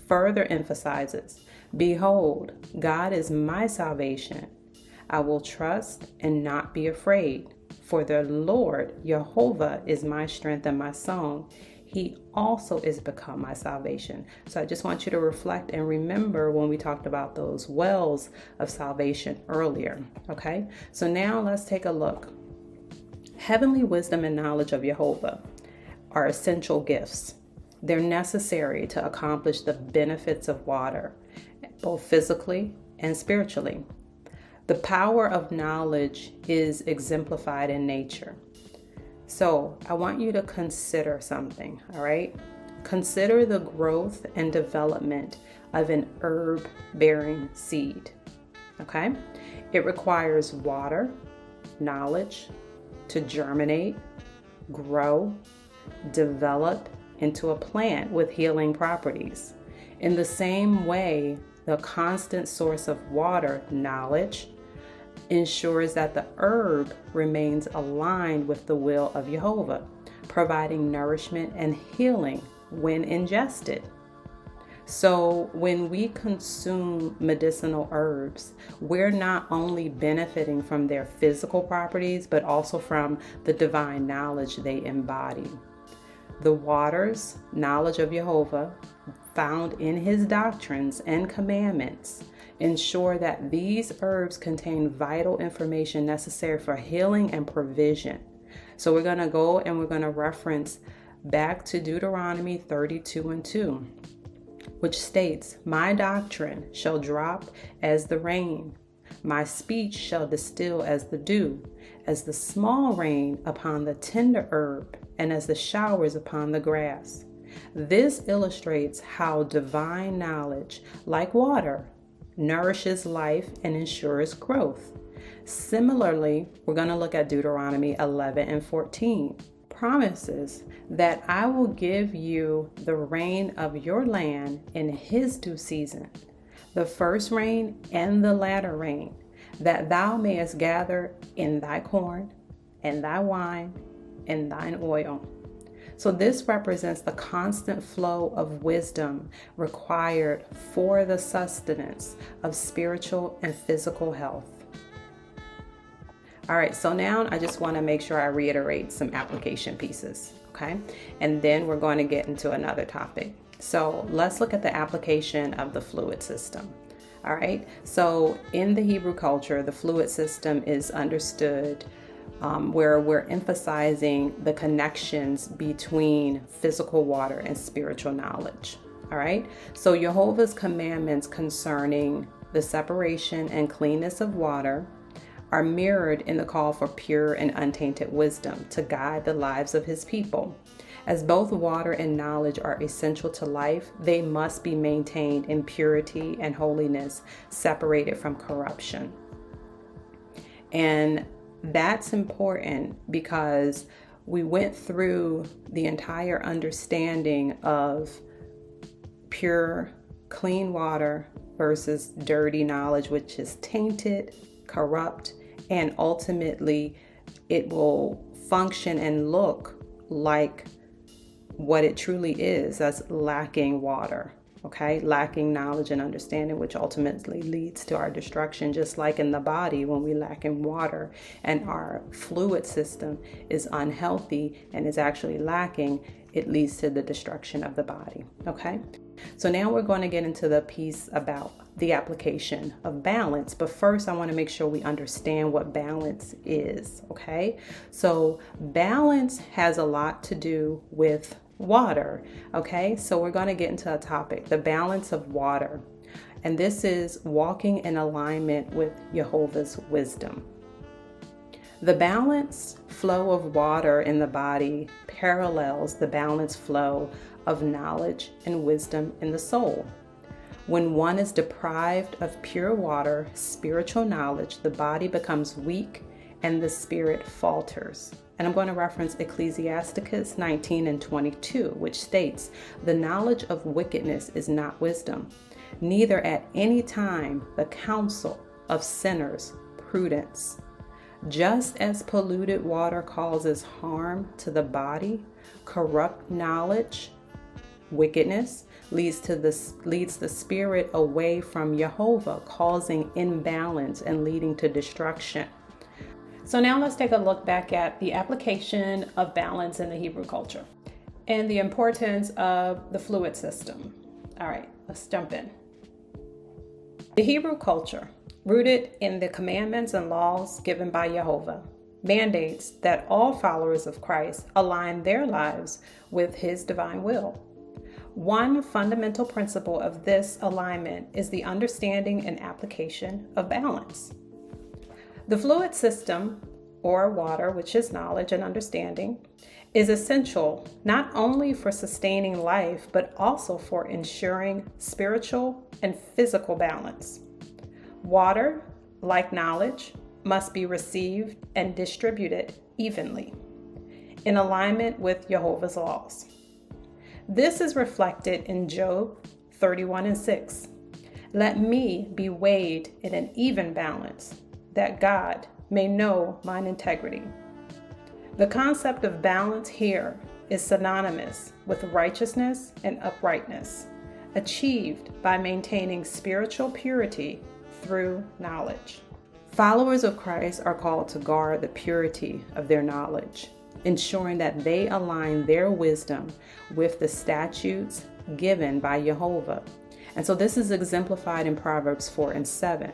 further emphasizes, behold, God is my salvation. I will trust and not be afraid, for the Lord JEHOVAH is my strength and my song. He also is become my salvation. So I just want you to reflect and remember when we talked about those wells of salvation earlier. Okay, so now let's take a look. Heavenly wisdom and knowledge of JEHOVAH are essential gifts. They're necessary to accomplish the benefits of water, both physically and spiritually. The power of knowledge is exemplified in nature. So I want you to consider something, all right? Consider the growth and development of an herb-bearing seed, okay? It requires water, knowledge to germinate, grow, develop into a plant with healing properties. In the same way, the constant source of water, knowledge, ensures that the herb remains aligned with the will of JEHOVAH, providing nourishment and healing when ingested. So when we consume medicinal herbs, we're not only benefiting from their physical properties, but also from the divine knowledge they embody. The waters, knowledge of JEHOVAH, found in his doctrines and commandments, ensure that these herbs contain vital information necessary for healing and provision. So we're going to go and we're going to reference back to Deuteronomy 32:2, which states, "My doctrine shall drop as the rain, my speech shall distill as the dew, as the small rain upon the tender herb, and as the showers upon the grass." This illustrates how divine knowledge, like water, nourishes life and ensures growth. Similarly, we're going to look at Deuteronomy 11:14. Promises that I will give you the rain of your land in his due season, the first rain and the latter rain, that thou mayest gather in thy corn and thy wine and thine oil. So this represents the constant flow of wisdom required for the sustenance of spiritual and physical health. All right, so now I just want to make sure I reiterate some application pieces, okay? And then we're going to get into another topic. So let's look at the application of the fluid system. All right, so in the Hebrew culture, the fluid system is understood where we're emphasizing the connections between physical water and spiritual knowledge. All right, so JEHOVAH's commandments concerning the separation and cleanness of water are mirrored in the call for pure and untainted wisdom to guide the lives of his people. As both water and knowledge are essential to life, they must be maintained in purity and holiness, separated from corruption. And that's important because we went through the entire understanding of pure, clean water versus dirty knowledge, which is tainted, corrupt, and ultimately it will function and look like what it truly is, as lacking water, okay? Lacking knowledge and understanding, which ultimately leads to our destruction, just like in the body when we lack in water and our fluid system is unhealthy and is actually lacking, it leads to the destruction of the body, okay? So now we're going to get into the piece about the application of balance. But first, I want to make sure we understand what balance is, okay? So balance has a lot to do with water, okay? So we're going to get into a topic, the balance of water. And this is walking in alignment with JEHOVAH's wisdom. The balanced flow of water in the body parallels the balanced flow of knowledge and wisdom in the soul. When one is deprived of pure water, spiritual knowledge, the body becomes weak and the spirit falters. And I'm going to reference Ecclesiasticus 19:22, which states, "The knowledge of wickedness is not wisdom, neither at any time the counsel of sinners prudence." Just as polluted water causes harm to the body, corrupt knowledge, wickedness, leads the spirit away from JEHOVAH, causing imbalance and leading to destruction. So now let's take a look back at the application of balance in the Hebrew culture and the importance of the fluid system. All right, let's jump in. The Hebrew culture, rooted in the commandments and laws given by JEHOVAH, mandates that all followers of Christ align their lives with His divine will. One fundamental principle of this alignment is the understanding and application of balance. The fluid system, or water, which is knowledge and understanding, is essential not only for sustaining life, but also for ensuring spiritual and physical balance. Water, like knowledge, must be received and distributed evenly, in alignment with JEHOVAH's laws. This is reflected in Job 31:6. Let me be weighed in an even balance, that God may know mine integrity. The concept of balance here is synonymous with righteousness and uprightness, achieved by maintaining spiritual purity through knowledge. Followers of Christ are called to guard the purity of their knowledge, ensuring that they align their wisdom with the statutes given by JEHOVAH. And so this is exemplified in Proverbs 4:7.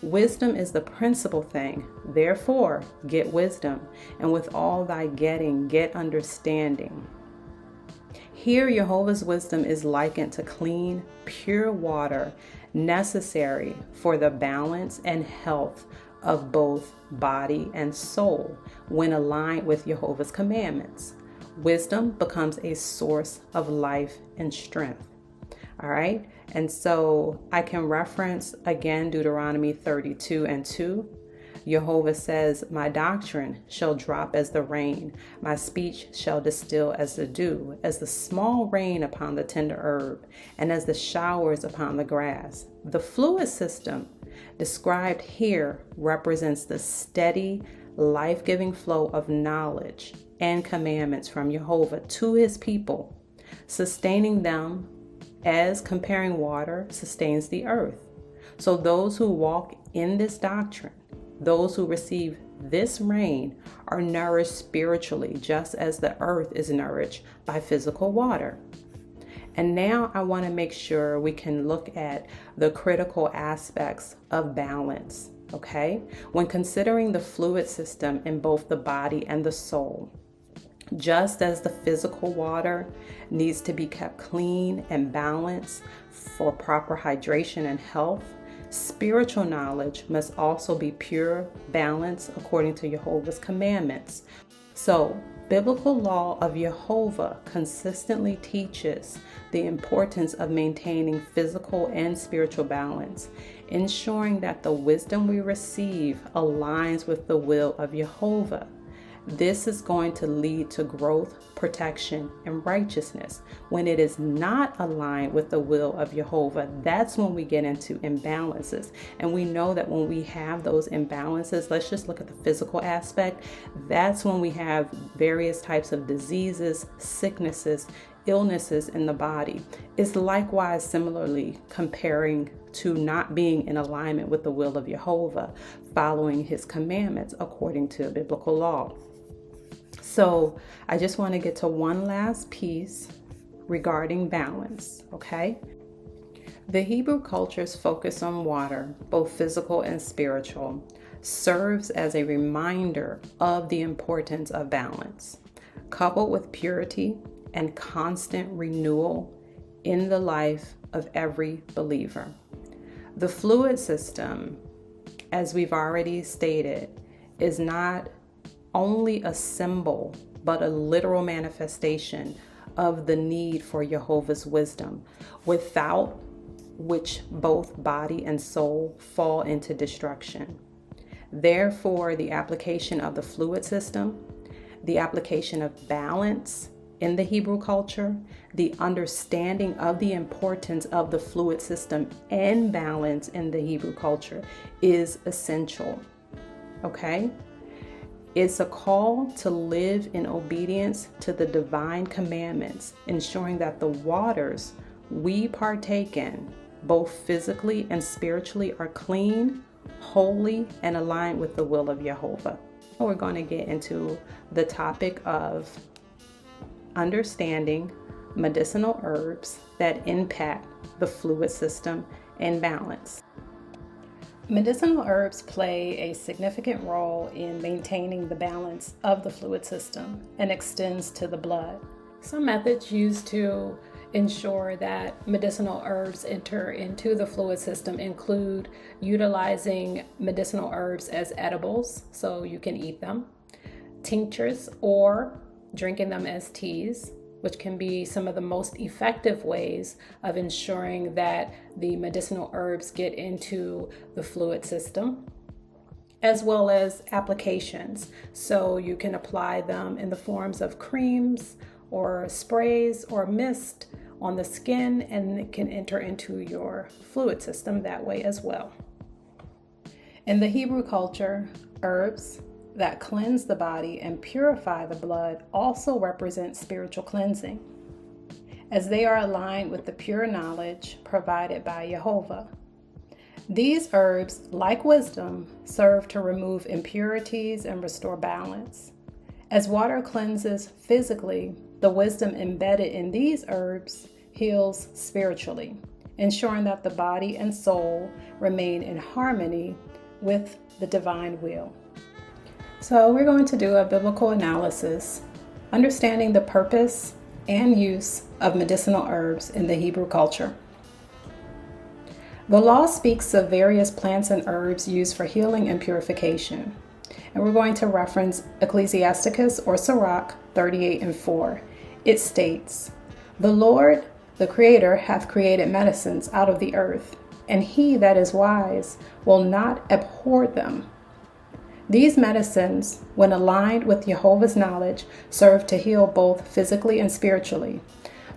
Wisdom is the principal thing, therefore get wisdom, and with all thy getting, get understanding. Here, JEHOVAH's wisdom is likened to clean, pure water necessary for the balance and health of both body and soul when aligned with JEHOVAH's commandments. Wisdom becomes a source of life and strength. All right. And so I can reference again Deuteronomy 32:2. JEHOVAH says, my doctrine shall drop as the rain, my speech shall distill as the dew, as the small rain upon the tender herb, and as the showers upon the grass. The fluid system described here represents the steady, life-giving flow of knowledge and commandments from JEHOVAH to His people, sustaining them as comparing water sustains the earth. So those who walk in this doctrine, those who receive this rain, are nourished spiritually, just as the earth is nourished by physical water. And now I want to make sure we can look at the critical aspects of balance, okay? When considering the fluid system in both the body and the soul, just as the physical water needs to be kept clean and balanced for proper hydration and health, spiritual knowledge must also be pure, balanced according to JEHOVAH's commandments. So, biblical law of JEHOVAH consistently teaches the importance of maintaining physical and spiritual balance, ensuring that the wisdom we receive aligns with the will of JEHOVAH. This is going to lead to growth, protection, and righteousness. When it is not aligned with the will of JEHOVAH, that's when we get into imbalances. And we know that when we have those imbalances, let's just look at the physical aspect. That's when we have various types of diseases, sicknesses, illnesses in the body. It's likewise similarly comparing to not being in alignment with the will of JEHOVAH, following His commandments according to biblical law. So I just want to get to one last piece regarding balance, okay? The Hebrew culture's focus on water, both physical and spiritual, serves as a reminder of the importance of balance, coupled with purity and constant renewal in the life of every believer. The fluid system, as we've already stated, is not only a symbol, but a literal manifestation of the need for JEHOVAH's wisdom, without which both body and soul fall into destruction. Therefore, the application of the fluid system, the application of balance in the Hebrew culture, the understanding of the importance of the fluid system and balance in the Hebrew culture is essential. Okay? It's a call to live in obedience to the divine commandments, ensuring that the waters we partake in, both physically and spiritually, are clean, holy, and aligned with the will of JEHOVAH. We're going to get into the topic of understanding medicinal herbs that impact the fluid system and balance. Medicinal herbs play a significant role in maintaining the balance of the fluid system and extends to the blood. Some methods used to ensure that medicinal herbs enter into the fluid system include utilizing medicinal herbs as edibles, so you can eat them, tinctures, or drinking them as teas, which can be some of the most effective ways of ensuring that the medicinal herbs get into the fluid system, as well as applications. So you can apply them in the forms of creams or sprays or mist on the skin, and it can enter into your fluid system that way as well. In the Hebrew culture, herbs that cleanse the body and purify the blood also represent spiritual cleansing, as they are aligned with the pure knowledge provided by JEHOVAH. These herbs, like wisdom, serve to remove impurities and restore balance. As water cleanses physically, the wisdom embedded in these herbs heals spiritually, ensuring that the body and soul remain in harmony with the divine will. So we're going to do a biblical analysis, understanding the purpose and use of medicinal herbs in the Hebrew culture. The law speaks of various plants and herbs used for healing and purification. And we're going to reference Ecclesiasticus or Sirach 38:4. It states, "The Lord, the Creator, hath created medicines out of the earth, and he that is wise will not abhor them." These medicines, when aligned with Jehovah's knowledge, serve to heal both physically and spiritually.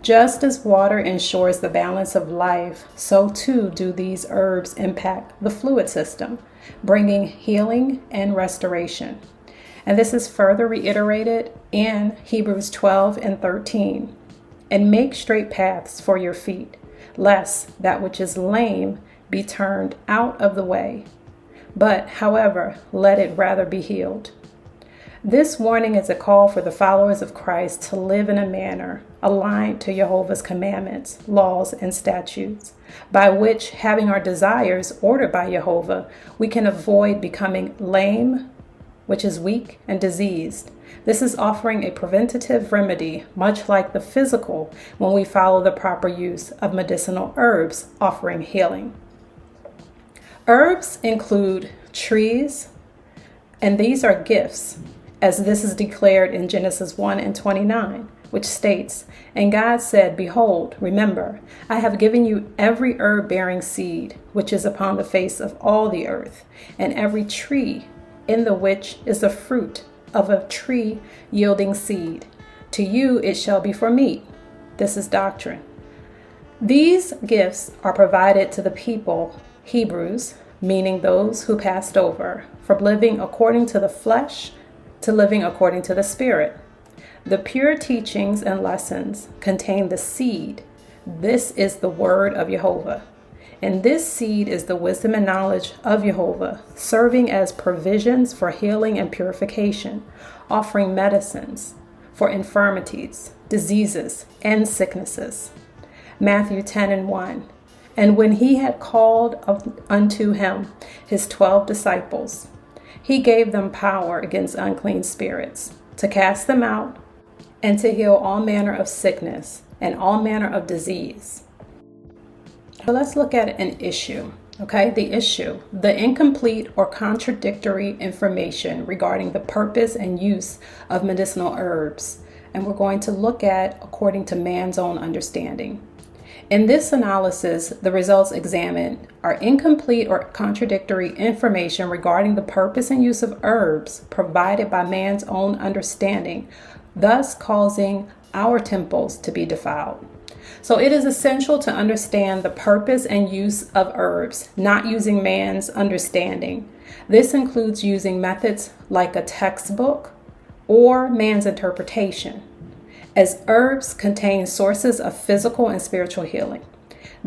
Just as water ensures the balance of life, so too do these herbs impact the fluid system, bringing healing and restoration. And this is further reiterated in Hebrews 12:13. "And make straight paths for your feet, lest that which is lame be turned out of the way. But, however, let it rather be healed." This warning is a call for the followers of Christ to live in a manner aligned to Jehovah's commandments, laws, and statutes, by which, having our desires ordered by Jehovah, we can avoid becoming lame, which is weak and diseased. This is offering a preventative remedy, much like the physical, when we follow the proper use of medicinal herbs, offering healing. Herbs include trees, and these are gifts, as this is declared in Genesis 1:29, which states, "And God said, Behold, remember, I have given you every herb-bearing seed, which is upon the face of all the earth, and every tree in the which is the fruit of a tree yielding seed. To you it shall be for meat." This is doctrine. These gifts are provided to the people, Hebrews, meaning those who passed over, from living according to the flesh to living according to the Spirit. The pure teachings and lessons contain the seed. This is the word of JEHOVAH. And this seed is the wisdom and knowledge of JEHOVAH, serving as provisions for healing and purification, offering medicines for infirmities, diseases, and sicknesses. Matthew 10:1. "And when he had called unto him his 12 disciples, he gave them power against unclean spirits, to cast them out, and to heal all manner of sickness and all manner of disease." So let's look at an issue. Okay, the issue, the incomplete or contradictory information regarding the purpose and use of medicinal herbs. And we're going to look at according to man's own understanding. In this analysis, the results examined are incomplete or contradictory information regarding the purpose and use of herbs provided by man's own understanding, thus causing our temples to be defiled. So it is essential to understand the purpose and use of herbs, not using man's understanding. This includes using methods like a textbook or man's interpretation, as herbs contain sources of physical and spiritual healing.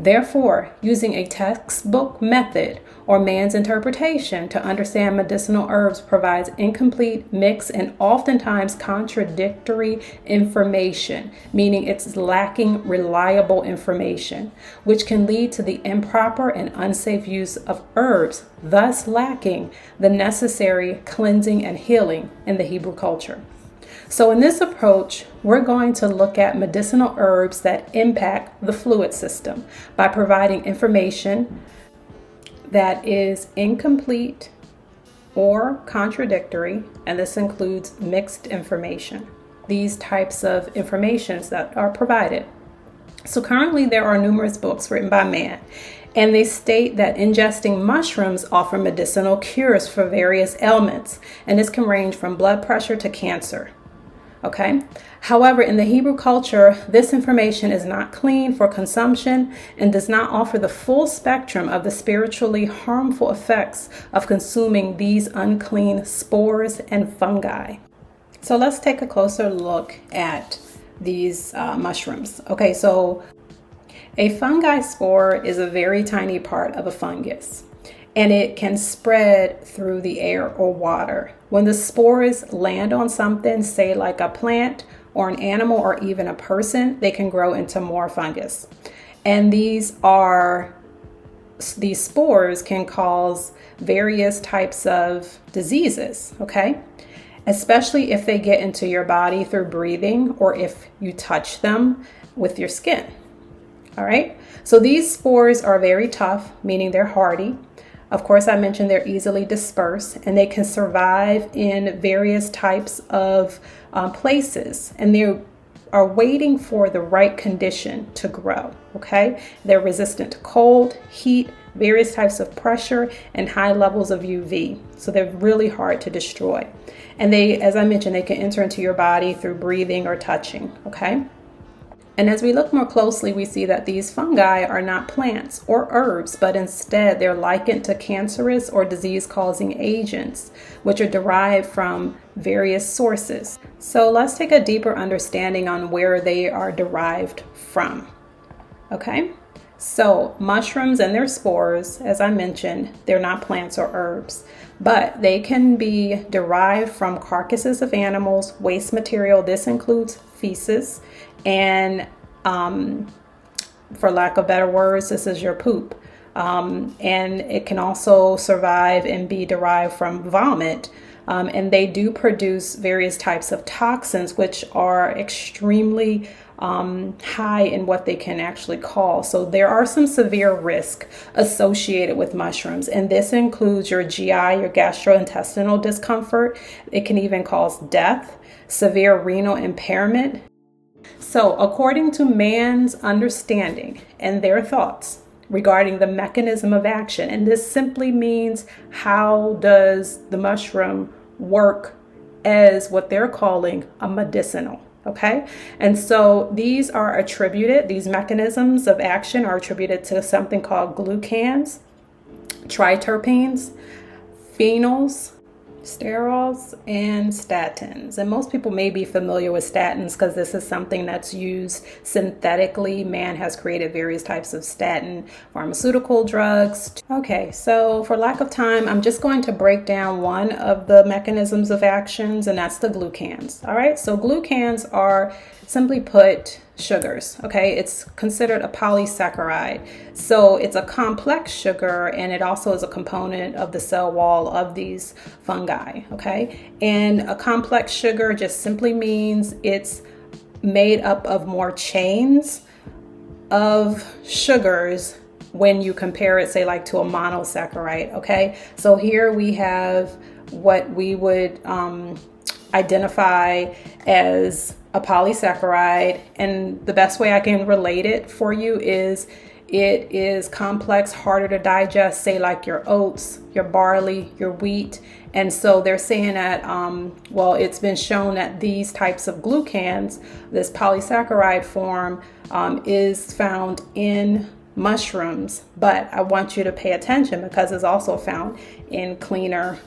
Therefore, using a textbook method or man's interpretation to understand medicinal herbs provides incomplete, mixed, and oftentimes contradictory information, meaning it's lacking reliable information, which can lead to the improper and unsafe use of herbs, thus lacking the necessary cleansing and healing in the Hebrew culture. So in this approach, we're going to look at medicinal herbs that impact the fluid system by providing information that is incomplete or contradictory, and this includes mixed information. These types of informations that are provided. So currently there are numerous books written by man, and they state that ingesting mushrooms offer medicinal cures for various ailments, and this can range from blood pressure to cancer. Okay. However, in the Hebrew culture, this information is not clean for consumption and does not offer the full spectrum of the spiritually harmful effects of consuming these unclean spores and fungi. So let's take a closer look at these mushrooms. Okay, so a fungi spore is a very tiny part of a fungus, and it can spread through the air or water. When the spores land on something, say like a plant or an animal or even a person, they can grow into more fungus. And these spores can cause various types of diseases, okay? Especially if they get into your body through breathing or if you touch them with your skin. All right, so these spores are very tough, meaning they're hardy. Of course, I mentioned they're easily dispersed, and they can survive in various types of places, and they are waiting for the right condition to grow, okay? They're resistant to cold, heat, various types of pressure, and high levels of UV, so they're really hard to destroy. And they, as I mentioned, they can enter into your body through breathing or touching, okay? And as we look more closely, we see that these fungi are not plants or herbs, but instead they're likened to cancerous or disease-causing agents, which are derived from various sources. So let's take a deeper understanding on where they are derived from. Okay, so mushrooms and their spores, as I mentioned, they're not plants or herbs, but they can be derived from carcasses of animals, waste material. This includes feces, and for lack of better words, this is your poop. And it can also survive and be derived from vomit. And they do produce various types of toxins, which are extremely high in what they can actually cause. So there are some severe risks associated with mushrooms, and this includes your GI, your gastrointestinal discomfort. It can even cause death, severe renal impairment. So according to man's understanding and their thoughts regarding the mechanism of action, and this simply means how does the mushroom work as what they're calling a medicinal, okay? And so these mechanisms of action are attributed to something called glucans, triterpenes, phenols, sterols, and statins. And most people may be familiar with statins because this is something that's used synthetically. Man has created various types of statin pharmaceutical drugs. Okay, so for lack of time, I'm just going to break down one of the mechanisms of actions, and that's the glucans. All right, so glucans are, simply put, sugars. Okay, it's considered a polysaccharide, so it's a complex sugar, and it also is a component of the cell wall of these fungi. Okay, and a complex sugar just simply means it's made up of more chains of sugars when you compare it, say, like to a monosaccharide. Okay, so here we have what we would identify as a polysaccharide, and the best way I can relate it for you is it is complex, harder to digest, say like your oats, your barley, your wheat. And so they're saying that, well, it's been shown that these types of glucans, this polysaccharide form, is found in mushrooms, but I want you to pay attention because it's also found in cleaner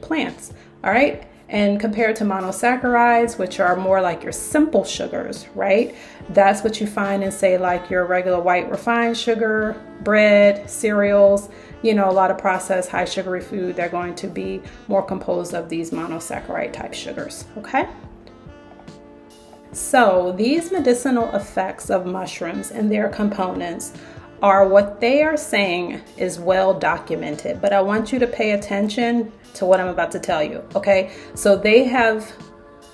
plants. All right. And compared to monosaccharides, which are more like your simple sugars, right? That's what you find in, say, like your regular white refined sugar, bread, cereals, a lot of processed high sugary food. They're going to be more composed of these monosaccharide type sugars, okay? So these medicinal effects of mushrooms and their components are what they are saying is well documented, but I want you to pay attention to what I'm about to tell you, okay? So they have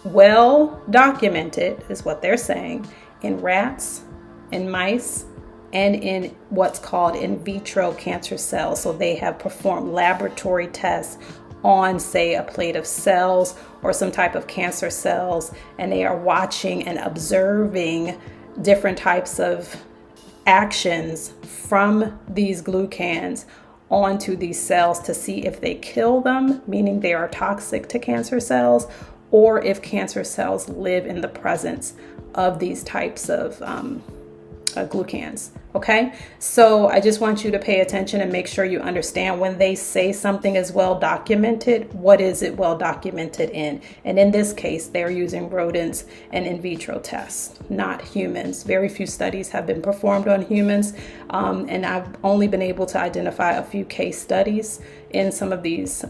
well documented, is what they're saying, in rats, in mice, and in what's called in vitro cancer cells. So they have performed laboratory tests on, say, a plate of cells or some type of cancer cells, and they are watching and observing different types of actions from these glucans onto these cells to see if they kill them, meaning they are toxic to cancer cells, or if cancer cells live in the presence of these types of glucans. Okay, so I just want you to pay attention and make sure you understand when they say something is well documented, what is it well documented in? And in this case, they're using rodents and in vitro tests, not humans. Very few studies have been performed on humans, and I've only been able to identify a few case studies in some of these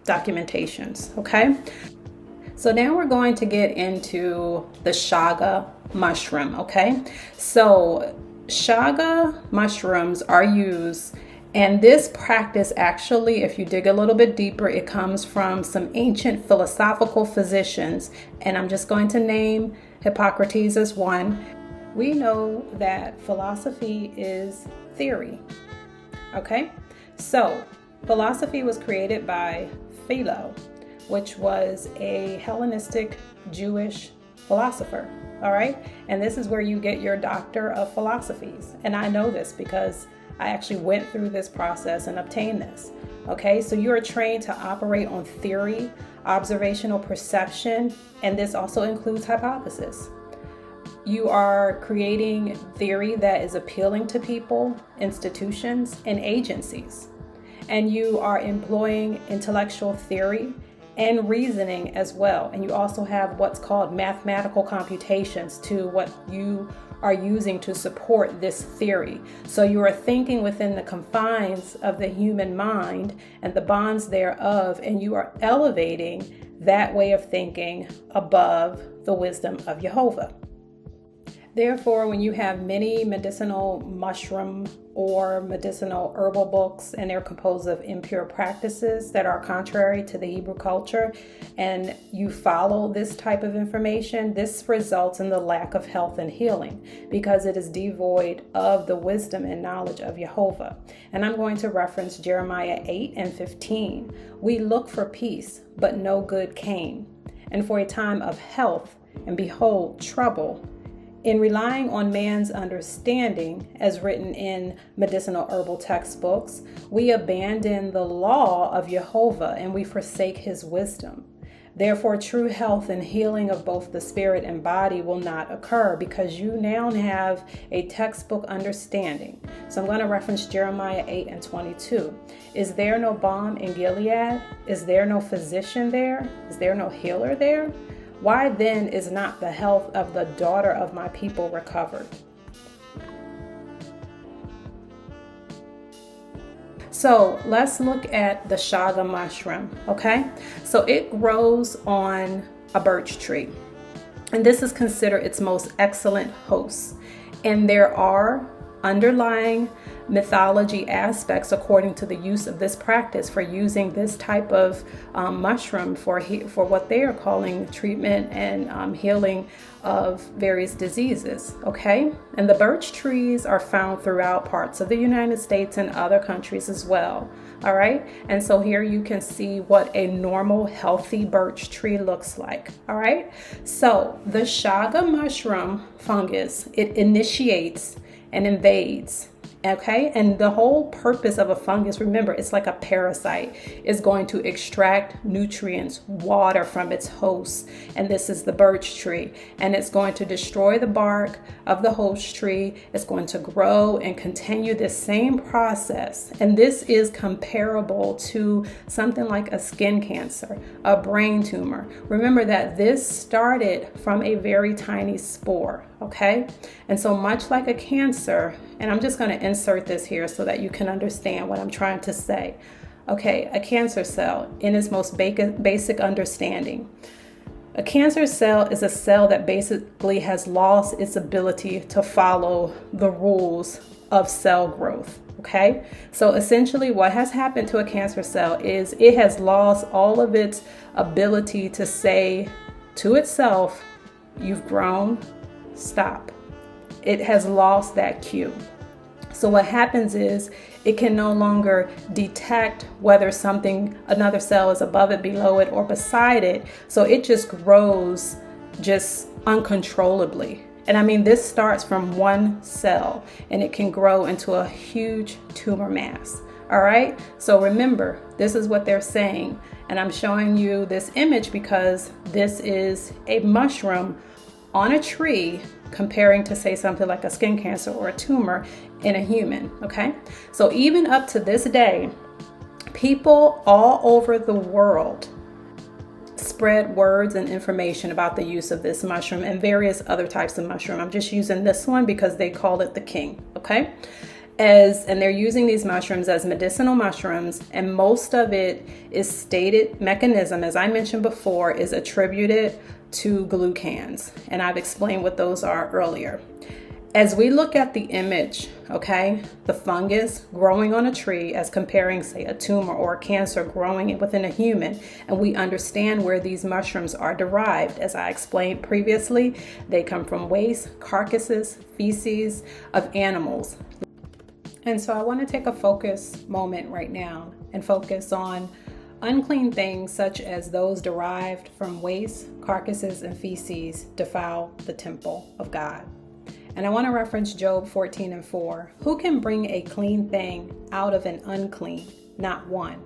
documentations. Okay, so now we're going to get into the chaga mushroom. Okay, so chaga mushrooms are used, and this practice actually, if you dig a little bit deeper, it comes from some ancient philosophical physicians, and I'm just going to name Hippocrates as one. We know that philosophy is theory. Okay, so philosophy was created by Philo, which was a Hellenistic Jewish philosopher. All right. And this is where you get your doctor of philosophies. And I know this because I actually went through this process and obtained this. Okay. So you are trained to operate on theory, observational perception, and this also includes hypothesis. You are creating theory that is appealing to people, institutions, and agencies. And you are employing intellectual theory and reasoning as well. And you also have what's called mathematical computations to what you are using to support this theory. So you are thinking within the confines of the human mind and the bonds thereof, and you are elevating that way of thinking above the wisdom of JEHOVAH. Therefore, when you have many medicinal mushroom or medicinal herbal books and they're composed of impure practices that are contrary to the Hebrew culture, and you follow this type of information, this results in the lack of health and healing because it is devoid of the wisdom and knowledge of JEHOVAH. And I'm going to reference Jeremiah 8:15. We look for peace, but no good came, and for a time of health, and behold, trouble. In relying on man's understanding, as written in medicinal herbal textbooks, we abandon the law of JEHOVAH and we forsake his wisdom. Therefore, true health and healing of both the spirit and body will not occur because you now have a textbook understanding. So I'm going to reference Jeremiah 8:22. Is there no balm in Gilead? Is there no physician there? Is there no healer there? Why then is not the health of the daughter of my people recovered? So let's look at the chaga mushroom, okay? So it grows on a birch tree, and this is considered its most excellent host. And there are underlying mythology aspects according to the use of this practice for using this type of mushroom for what they are calling treatment and healing of various diseases. Okay, and the birch trees are found throughout parts of the United States and other countries as well. All right, and so here you can see what a normal healthy birch tree looks like. All right, so the chaga mushroom fungus, it initiates and invades Okay, and the whole purpose of a fungus, remember, it's like a parasite. It's going to extract nutrients, water from its host, and this is the birch tree, and it's going to destroy the bark of the host tree. It's going to grow and continue this same process, and this is comparable to something like a skin cancer, a brain tumor. Remember that this started from a very tiny spore, okay? And so much like a cancer, and I'm just going to insert this here so that you can understand what I'm trying to say. Okay, a cancer cell, in its most basic understanding, a cancer cell is a cell that basically has lost its ability to follow the rules of cell growth. Okay, so essentially what has happened to a cancer cell is it has lost all of its ability to say to itself, "You've grown, stop." It has lost that cue. So what happens is it can no longer detect whether another cell is above it, below it, or beside it. So it just grows just uncontrollably. And I mean, this starts from one cell and it can grow into a huge tumor mass. All right. So remember, this is what they're saying. And I'm showing you this image because this is a mushroom on a tree, comparing to, say, something like a skin cancer or a tumor in a human. Okay, so even up to this day, people all over the world spread words and information about the use of this mushroom and various other types of mushroom. I'm just using this one because they call it the king. Okay, and they're using these mushrooms as medicinal mushrooms, and most of it is stated mechanism, as I mentioned before, is attributed to glucans, and I've explained what those are earlier. As we look at the image, okay, the fungus growing on a tree as comparing, say, a tumor or a cancer growing within a human, and we understand where these mushrooms are derived. As I explained previously, they come from waste, carcasses, feces of animals. And so I want to take a focus moment right now and focus on unclean things such as those derived from waste, carcasses, and feces defile the temple of God. And I want to reference Job 14:4. Who can bring a clean thing out of an unclean? Not one.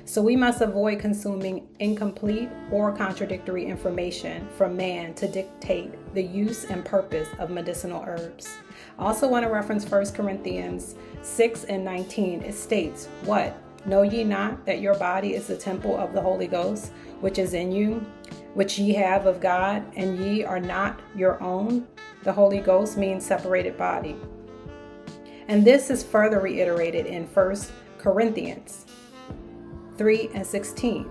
So we must avoid consuming incomplete or contradictory information from man to dictate the use and purpose of medicinal herbs. I also want to reference 1 Corinthians 6:19. It states, what? Know ye not that your body is the temple of the Holy Ghost, which is in you, which ye have of God, and ye are not your own? The Holy Ghost means separated body. And this is further reiterated in 1 Corinthians 3:16.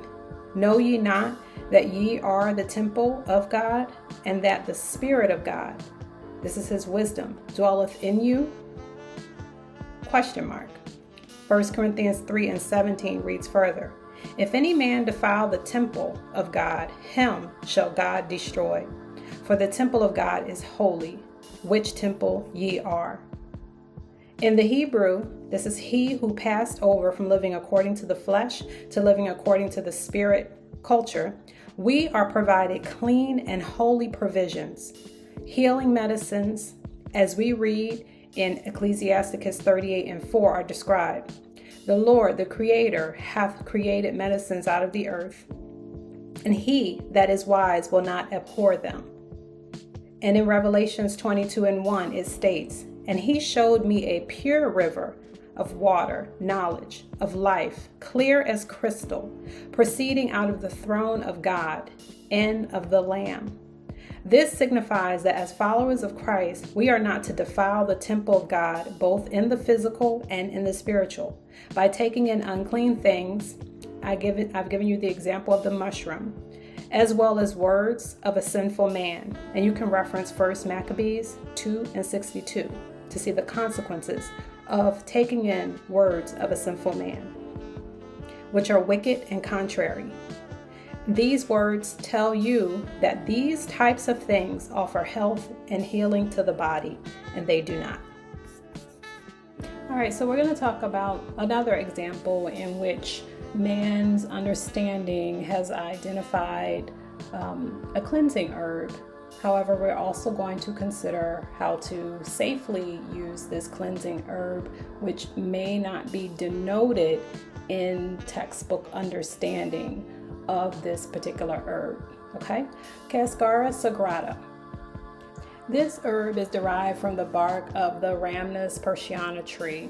Know ye not that ye are the temple of God, and that the Spirit of God, this is his wisdom, dwelleth in you? Question mark. 1 Corinthians 3:17 reads further, if any man defile the temple of God, him shall God destroy. For the temple of God is holy, which temple ye are. In the Hebrew, this is he who passed over from living according to the flesh to living according to the spirit culture. We are provided clean and holy provisions, healing medicines, as we read in Ecclesiasticus 38:4 are described. The Lord, the Creator, hath created medicines out of the earth, and he that is wise will not abhor them. And in Revelations 22:1 it states, and he showed me a pure river of water, knowledge, of life, clear as crystal, proceeding out of the throne of God and of the Lamb. This signifies that as followers of Christ, we are not to defile the temple of God, both in the physical and in the spiritual, by taking in unclean things. I've given you the example of the mushroom, as well as words of a sinful man. And you can reference 1 Maccabees 2:62 to see the consequences of taking in words of a sinful man, which are wicked and contrary. These words tell you that these types of things offer health and healing to the body, and they do not. All right, so we're going to talk about another example in which man's understanding has identified a cleansing herb However, we're also going to consider how to safely use this cleansing herb, which may not be denoted in textbook understanding of this particular herb. Okay, Cascara sagrada. This herb is derived from the bark of the Rhamnus persiana tree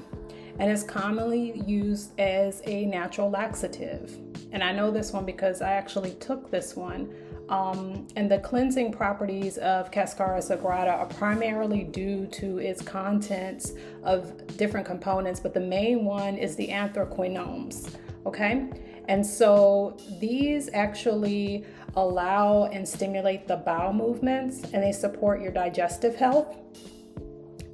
and is commonly used as a natural laxative. And I know this one because I actually took this one. And the cleansing properties of Cascara sagrada are primarily due to its contents of different components, but the main one is the anthraquinones, okay? And so these actually allow and stimulate the bowel movements, and they support your digestive health.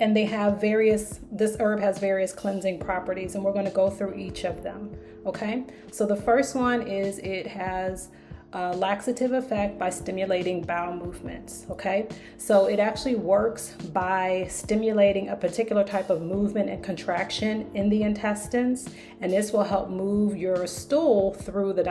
And they have this herb has various cleansing properties, and we're going to go through each of them, okay? So the first one is it has a laxative effect by stimulating bowel movements, okay? So it actually works by stimulating a particular type of movement and contraction in the intestines, and this will help move your stool through the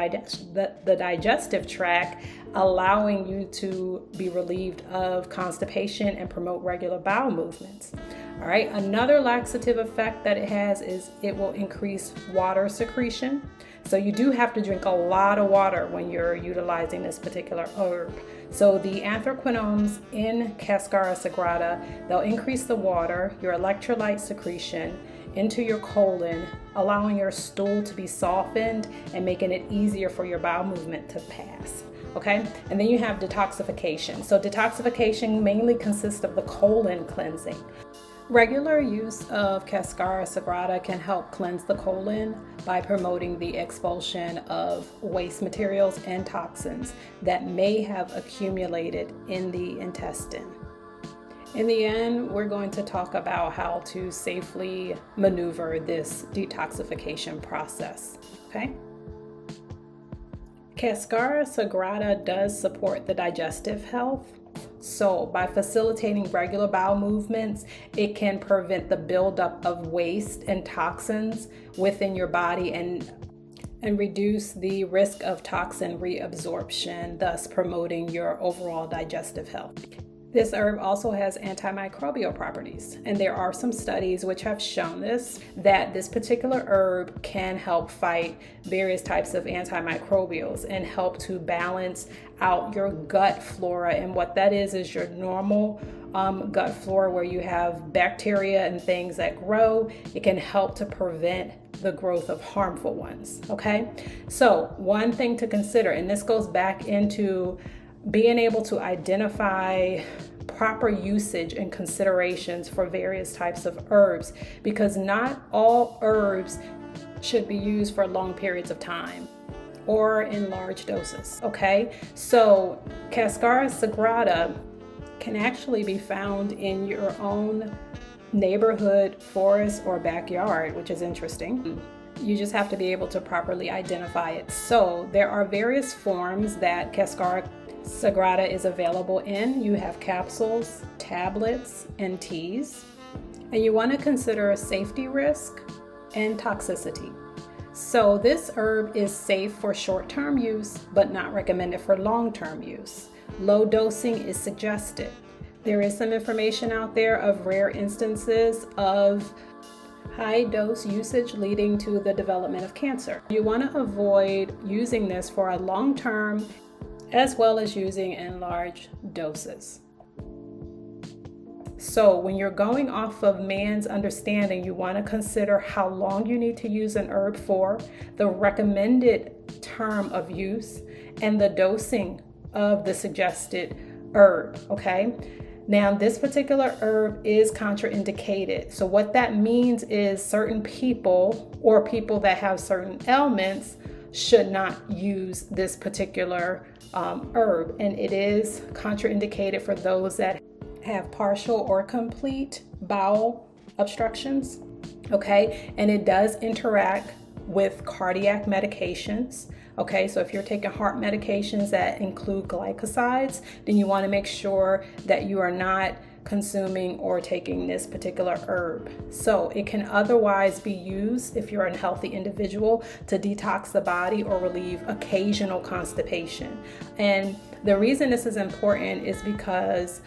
digestive tract, allowing you to be relieved of constipation and promote regular bowel movements. All right, another laxative effect that it has is it will increase water secretion. So you do have to drink a lot of water when you're utilizing this particular herb. So the anthraquinones in Cascara sagrada, they'll increase the water, your electrolyte secretion into your colon, allowing your stool to be softened and making it easier for your bowel movement to pass. Okay, and then you have detoxification. So detoxification mainly consists of the colon cleansing. Regular use of Cascara sagrada can help cleanse the colon by promoting the expulsion of waste materials and toxins that may have accumulated in the intestine. In the end, we're going to talk about how to safely maneuver this detoxification process, okay? Cascara sagrada does support the digestive health. So by facilitating regular bowel movements, it can prevent the buildup of waste and toxins within your body and reduce the risk of toxin reabsorption, thus promoting your overall digestive health. This herb also has antimicrobial properties, and there are some studies which have shown that this particular herb can help fight various types of antimicrobials and help to balance out your gut flora. And what that is your normal gut flora where you have bacteria and things that grow. It can help to prevent the growth of harmful ones, okay? So one thing to consider, and this goes back into being able to identify proper usage and considerations for various types of herbs, because not all herbs should be used for long periods of time or in large doses, okay? So Cascara sagrada can actually be found in your own neighborhood, forest, or backyard, which is interesting. You just have to be able to properly identify it. So there are various forms that Cascara sagrada is available in. You have capsules, tablets, and teas. And you want to consider a safety risk and toxicity. So this herb is safe for short-term use, but not recommended for long-term use. Low dosing is suggested. There is some information out there of rare instances of high dose usage leading to the development of cancer. You want to avoid using this for a long term, as well as using in large doses. So when you're going off of man's understanding, you want to consider how long you need to use an herb for, the recommended term of use, and the dosing of the suggested herb, okay? Now, this particular herb is contraindicated. So what that means is certain people or people that have certain ailments should not use this particular herb, and it is contraindicated for those that have partial or complete bowel obstructions, okay? And it does interact with cardiac medications, okay? So if you're taking heart medications that include glycosides, then you want to make sure that you are not consuming or taking this particular herb. So it can otherwise be used if you're an healthy individual to detox the body or relieve occasional constipation. And the reason this is important is because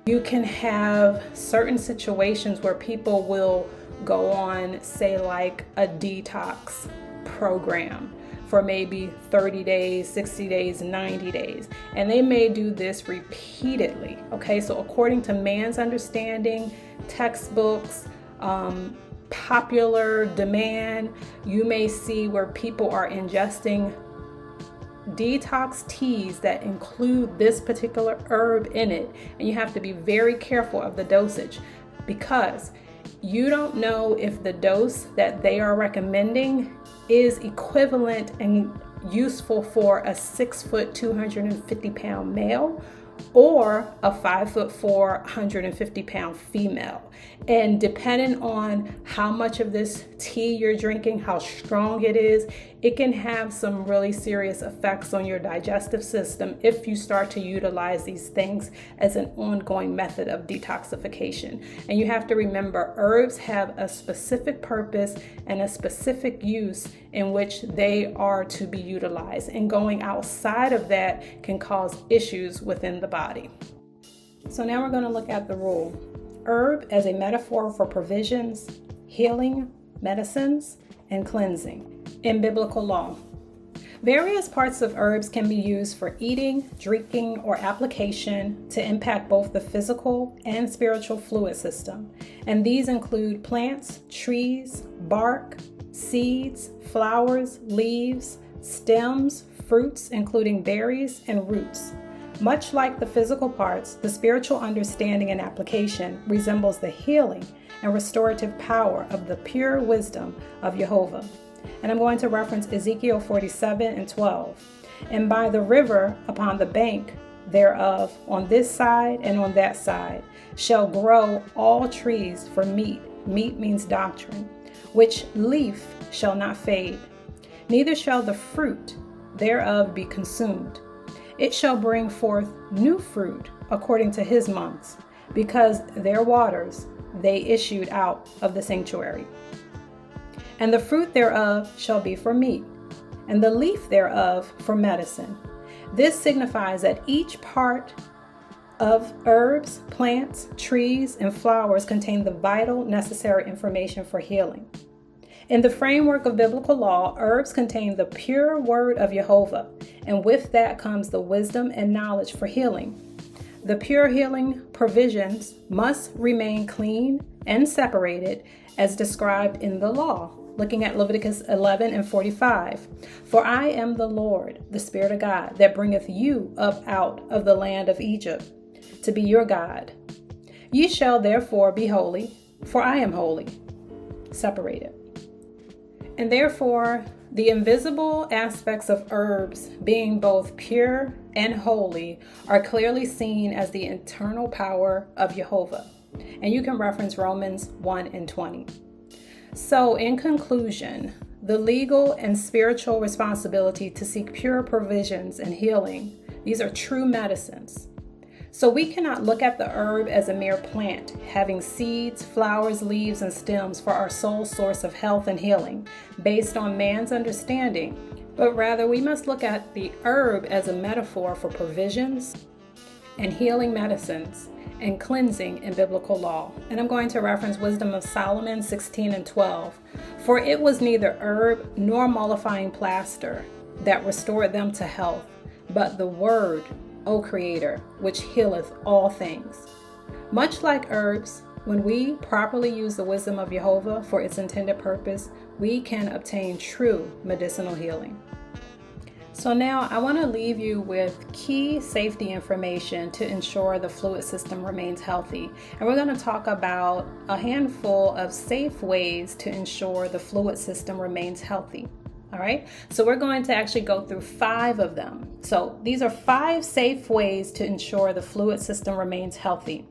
you can have certain situations where people will go on, say, like a detox program for maybe 30 days, 60 days, 90 days. And they may do this repeatedly, okay? So according to man's understanding, textbooks, popular demand, you may see where people are ingesting detox teas that include this particular herb in it. And you have to be very careful of the dosage, because you don't know if the dose that they are recommending is equivalent and useful for a 6 foot, 250 pound male or a 5'4", 150 pound female. And depending on how much of this tea you're drinking, how strong it is, it can have some really serious effects on your digestive system if you start to utilize these things as an ongoing method of detoxification. And you have to remember, herbs have a specific purpose and a specific use in which they are to be utilized. And going outside of that can cause issues within the body. So now we're going to look at the rule. Herb as a metaphor for provisions, healing, medicines, and cleansing in biblical law. Various parts of herbs can be used for eating, drinking, or application to impact both the physical and spiritual fluid system. And these include plants, trees, bark, seeds, flowers, leaves, stems, fruits, including berries, and roots. Much like the physical parts, the spiritual understanding and application resembles the healing and restorative power of the pure wisdom of JEHOVAH. And I'm going to reference Ezekiel 47:12. And by the river upon the bank thereof, on this side and on that side, shall grow all trees for meat. Meat means doctrine, which leaf shall not fade, neither shall the fruit thereof be consumed. It shall bring forth new fruit according to his months, because their waters they issued out of the sanctuary. And the fruit thereof shall be for meat, and the leaf thereof for medicine. This signifies that each part of herbs, plants, trees, and flowers contain the vital, necessary information for healing. In the framework of biblical law, herbs contain the pure word of JEHOVAH, and with that comes the wisdom and knowledge for healing. The pure healing provisions must remain clean and separated as described in the law. Looking at Leviticus 11:45. For I am the Lord, the Spirit of God, that bringeth you up out of the land of Egypt, to be your God. Ye shall therefore be holy, for I am holy. Separated. And therefore, the invisible aspects of herbs, being both pure and holy, are clearly seen as the internal power of JEHOVAH. And you can reference Romans 1:20. So in conclusion, the legal and spiritual responsibility to seek pure provisions and healing, these are true medicines. So we cannot look at the herb as a mere plant, having seeds, flowers, leaves, and stems for our sole source of health and healing, based on man's understanding, but rather we must look at the herb as a metaphor for provisions and healing medicines and cleansing in biblical law. And I'm going to reference Wisdom of Solomon 16:12. For it was neither herb nor mollifying plaster that restored them to health, but the word, O Creator, which healeth all things. Much like herbs, when we properly use the wisdom of JEHOVAH for its intended purpose, we can obtain true medicinal healing. So now I want to leave you with key safety information to ensure the fluid system remains healthy. And we're going to talk about a handful of safe ways to ensure the fluid system remains healthy. All right, so we're going to actually go through 5 of them. So these are 5 safe ways to ensure the fluid system remains healthy.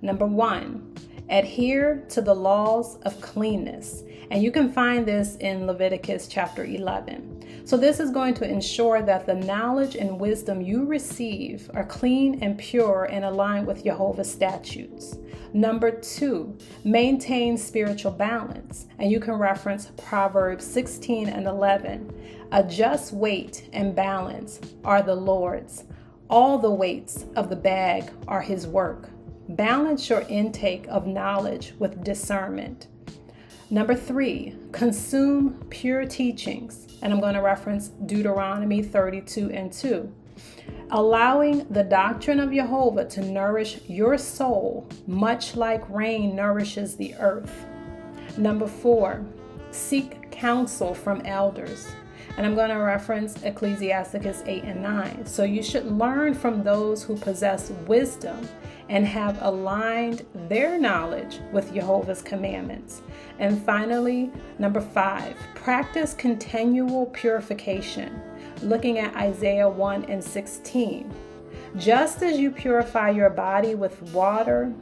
Number 1, Adhere to the laws of cleanness. And you can find this in Leviticus chapter 11. So this is going to ensure that the knowledge and wisdom you receive are clean and pure and aligned with Jehovah's statutes. Number 2, maintain spiritual balance. And you can reference Proverbs 16 and 11. A just weight and balance are the Lord's. All the weights of the bag are his work. Balance your intake of knowledge with discernment. Number 3, consume pure teachings. And I'm going to reference Deuteronomy 32 and 2. Allowing the doctrine of Jehovah to nourish your soul, much like rain nourishes the earth. Number 4, seek counsel from elders. And I'm going to reference Ecclesiasticus 8 and 9. So you should learn from those who possess wisdom and have aligned their knowledge with Jehovah's commandments. And finally, number 5, practice continual purification. Looking at Isaiah 1 and 16. Just as you purify your body with water,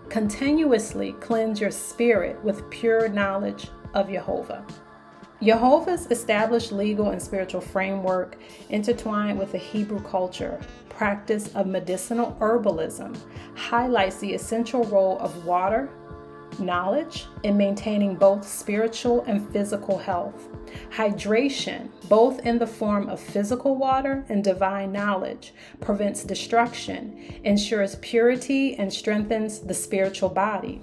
continuously cleanse your spirit with pure knowledge of Jehovah. Jehovah's established legal and spiritual framework, intertwined with the Hebrew culture, practice of medicinal herbalism, highlights the essential role of water, knowledge in maintaining both spiritual and physical health. Hydration, both in the form of physical water and divine knowledge, prevents destruction, ensures purity, and strengthens the spiritual body.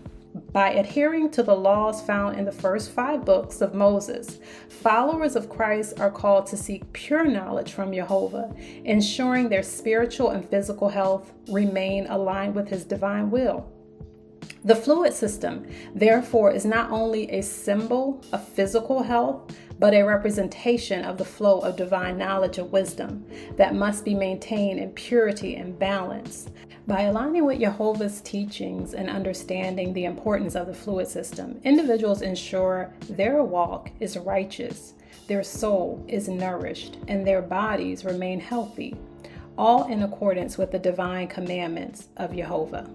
By adhering to the laws found in the first 5 books of Moses, followers of Christ are called to seek pure knowledge from Jehovah, ensuring their spiritual and physical health remain aligned with his divine will. The fluid system, therefore, is not only a symbol of physical health, but a representation of the flow of divine knowledge and wisdom that must be maintained in purity and balance. By aligning with Jehovah's teachings and understanding the importance of the fluid system, individuals ensure their walk is righteous, their soul is nourished, and their bodies remain healthy, all in accordance with the divine commandments of Jehovah.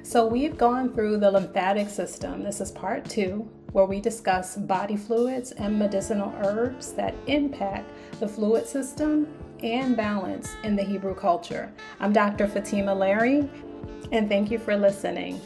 So we've gone through the lymphatic system. This is part 2, where we discuss body fluids and medicinal herbs that impact the fluid system and balance in the Hebrew culture. I'm Dr. Fatima Larry, and thank you for listening.